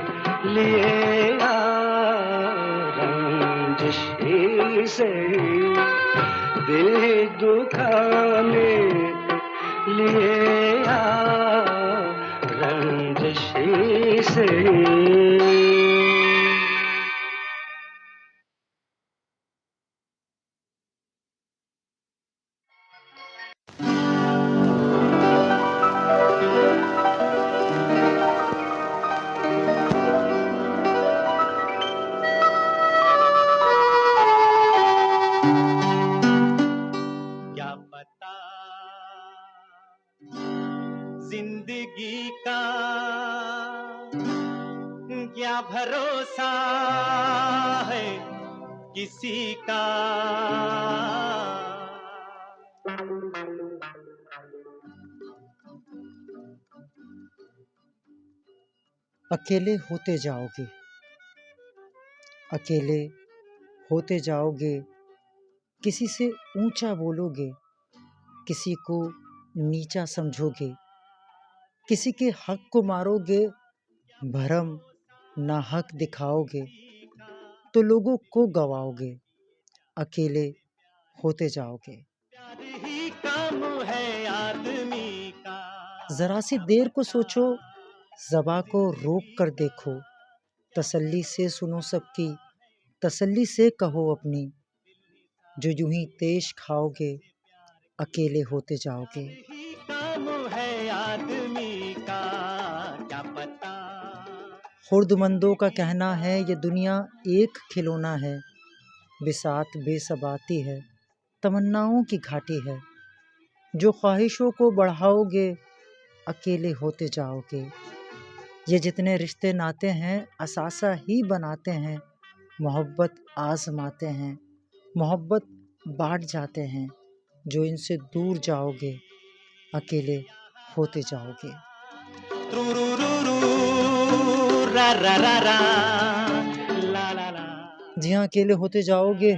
लिए आ रंजिश ही सही, दिल दुखाने के लिए आ रंजिश ही सही। जिंदगी का क्या भरोसा है किसी का। अकेले होते जाओगे, अकेले होते जाओगे, किसी से ऊंचा बोलोगे, किसी को नीचा समझोगे, किसी के हक को मारोगे, भरम ना हक दिखाओगे तो लोगों को गवाओगे। अकेले होते जाओगे। ही काम है आदमी का। जरा सी देर को सोचो, ज़बां को रोक कर देखो, तसल्ली से सुनो सबकी, तसल्ली से कहो अपनी, जो यूं ही तेश खाओगे अकेले होते जाओगे। काम है आदमी का क्या पता। खुर्दमंदों का कहना है ये दुनिया एक खिलौना है, बिसात बेसबाती है, तमन्नाओं की घाटी है, जो ख्वाहिशों को बढ़ाओगे अकेले होते जाओगे। ये जितने रिश्ते नाते हैं असासा ही बनाते हैं, मोहब्बत आजमाते हैं, मोहब्बत बांट जाते हैं, जो इनसे दूर जाओगे अकेले होते जाओगे। रा रा रा रा ला ला ला। जी हाँ, अकेले होते जाओगे।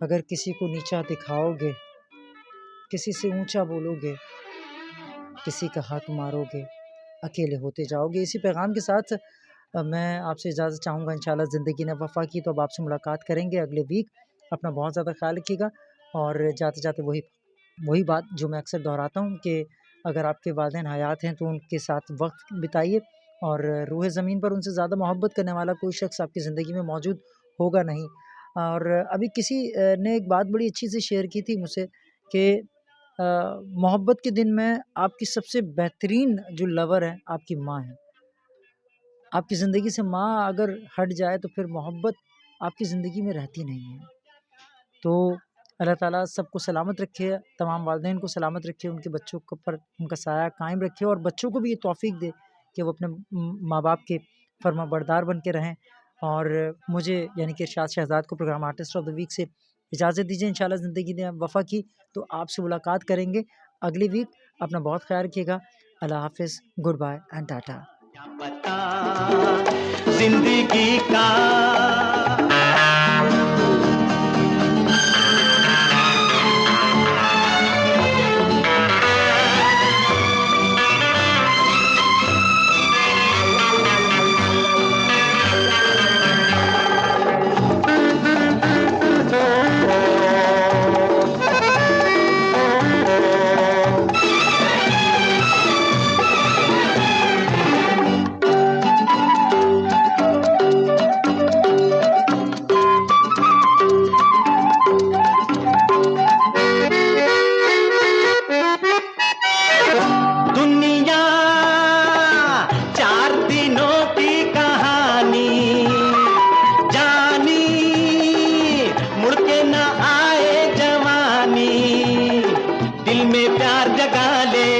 अगर किसी को नीचा दिखाओगे, किसी से ऊंचा बोलोगे, किसी का हक मारोगे, अकेले होते जाओगे। इसी पैगाम के साथ मैं आपसे इजाज़त चाहूँगा। इंशाल्लाह ज़िंदगी ने वफ़ा की तो अब आपसे मुलाकात करेंगे अगले वीक। अपना बहुत ज़्यादा ख्याल रखिएगा और जाते जाते वही बात जो मैं अक्सर दोहराता हूँ कि अगर आपके वालिदैन हयात हैं तो उनके साथ वक्त बिताइए, और रूह ज़मीन पर उनसे ज़्यादा मोहब्बत करने वाला कोई शख्स आपकी ज़िंदगी में मौजूद होगा नहीं। और अभी किसी ने एक बात बड़ी अच्छी सी शेयर की थी मुझसे कि मोहब्बत के दिन में आपकी सबसे बेहतरीन जो लवर है आपकी माँ है। आपकी ज़िंदगी से माँ अगर हट जाए तो फिर मोहब्बत आपकी ज़िंदगी में रहती नहीं है। तो अल्लाह ताला सबको सलामत रखे, तमाम वालिदैन को सलामत रखे, उनके बच्चों के ऊपर उनका साया कायम रखे और बच्चों को भी ये तौफीक दे कि वो अपने माँ बाप के फर्माबरदार बन के रहें। और मुझे यानी कि इरशाद शहजाद को programme artist of the week से इजाज़त दीजिए। इंशाल्लाह ज़िंदगी ने वफ़ा की तो आपसे मुलाकात करेंगे अगली वीक। अपना बहुत ख्याल रखिएगा। अल्लाह हाफ़िज़, गुड बाय एंड टाटा। जिंदगी का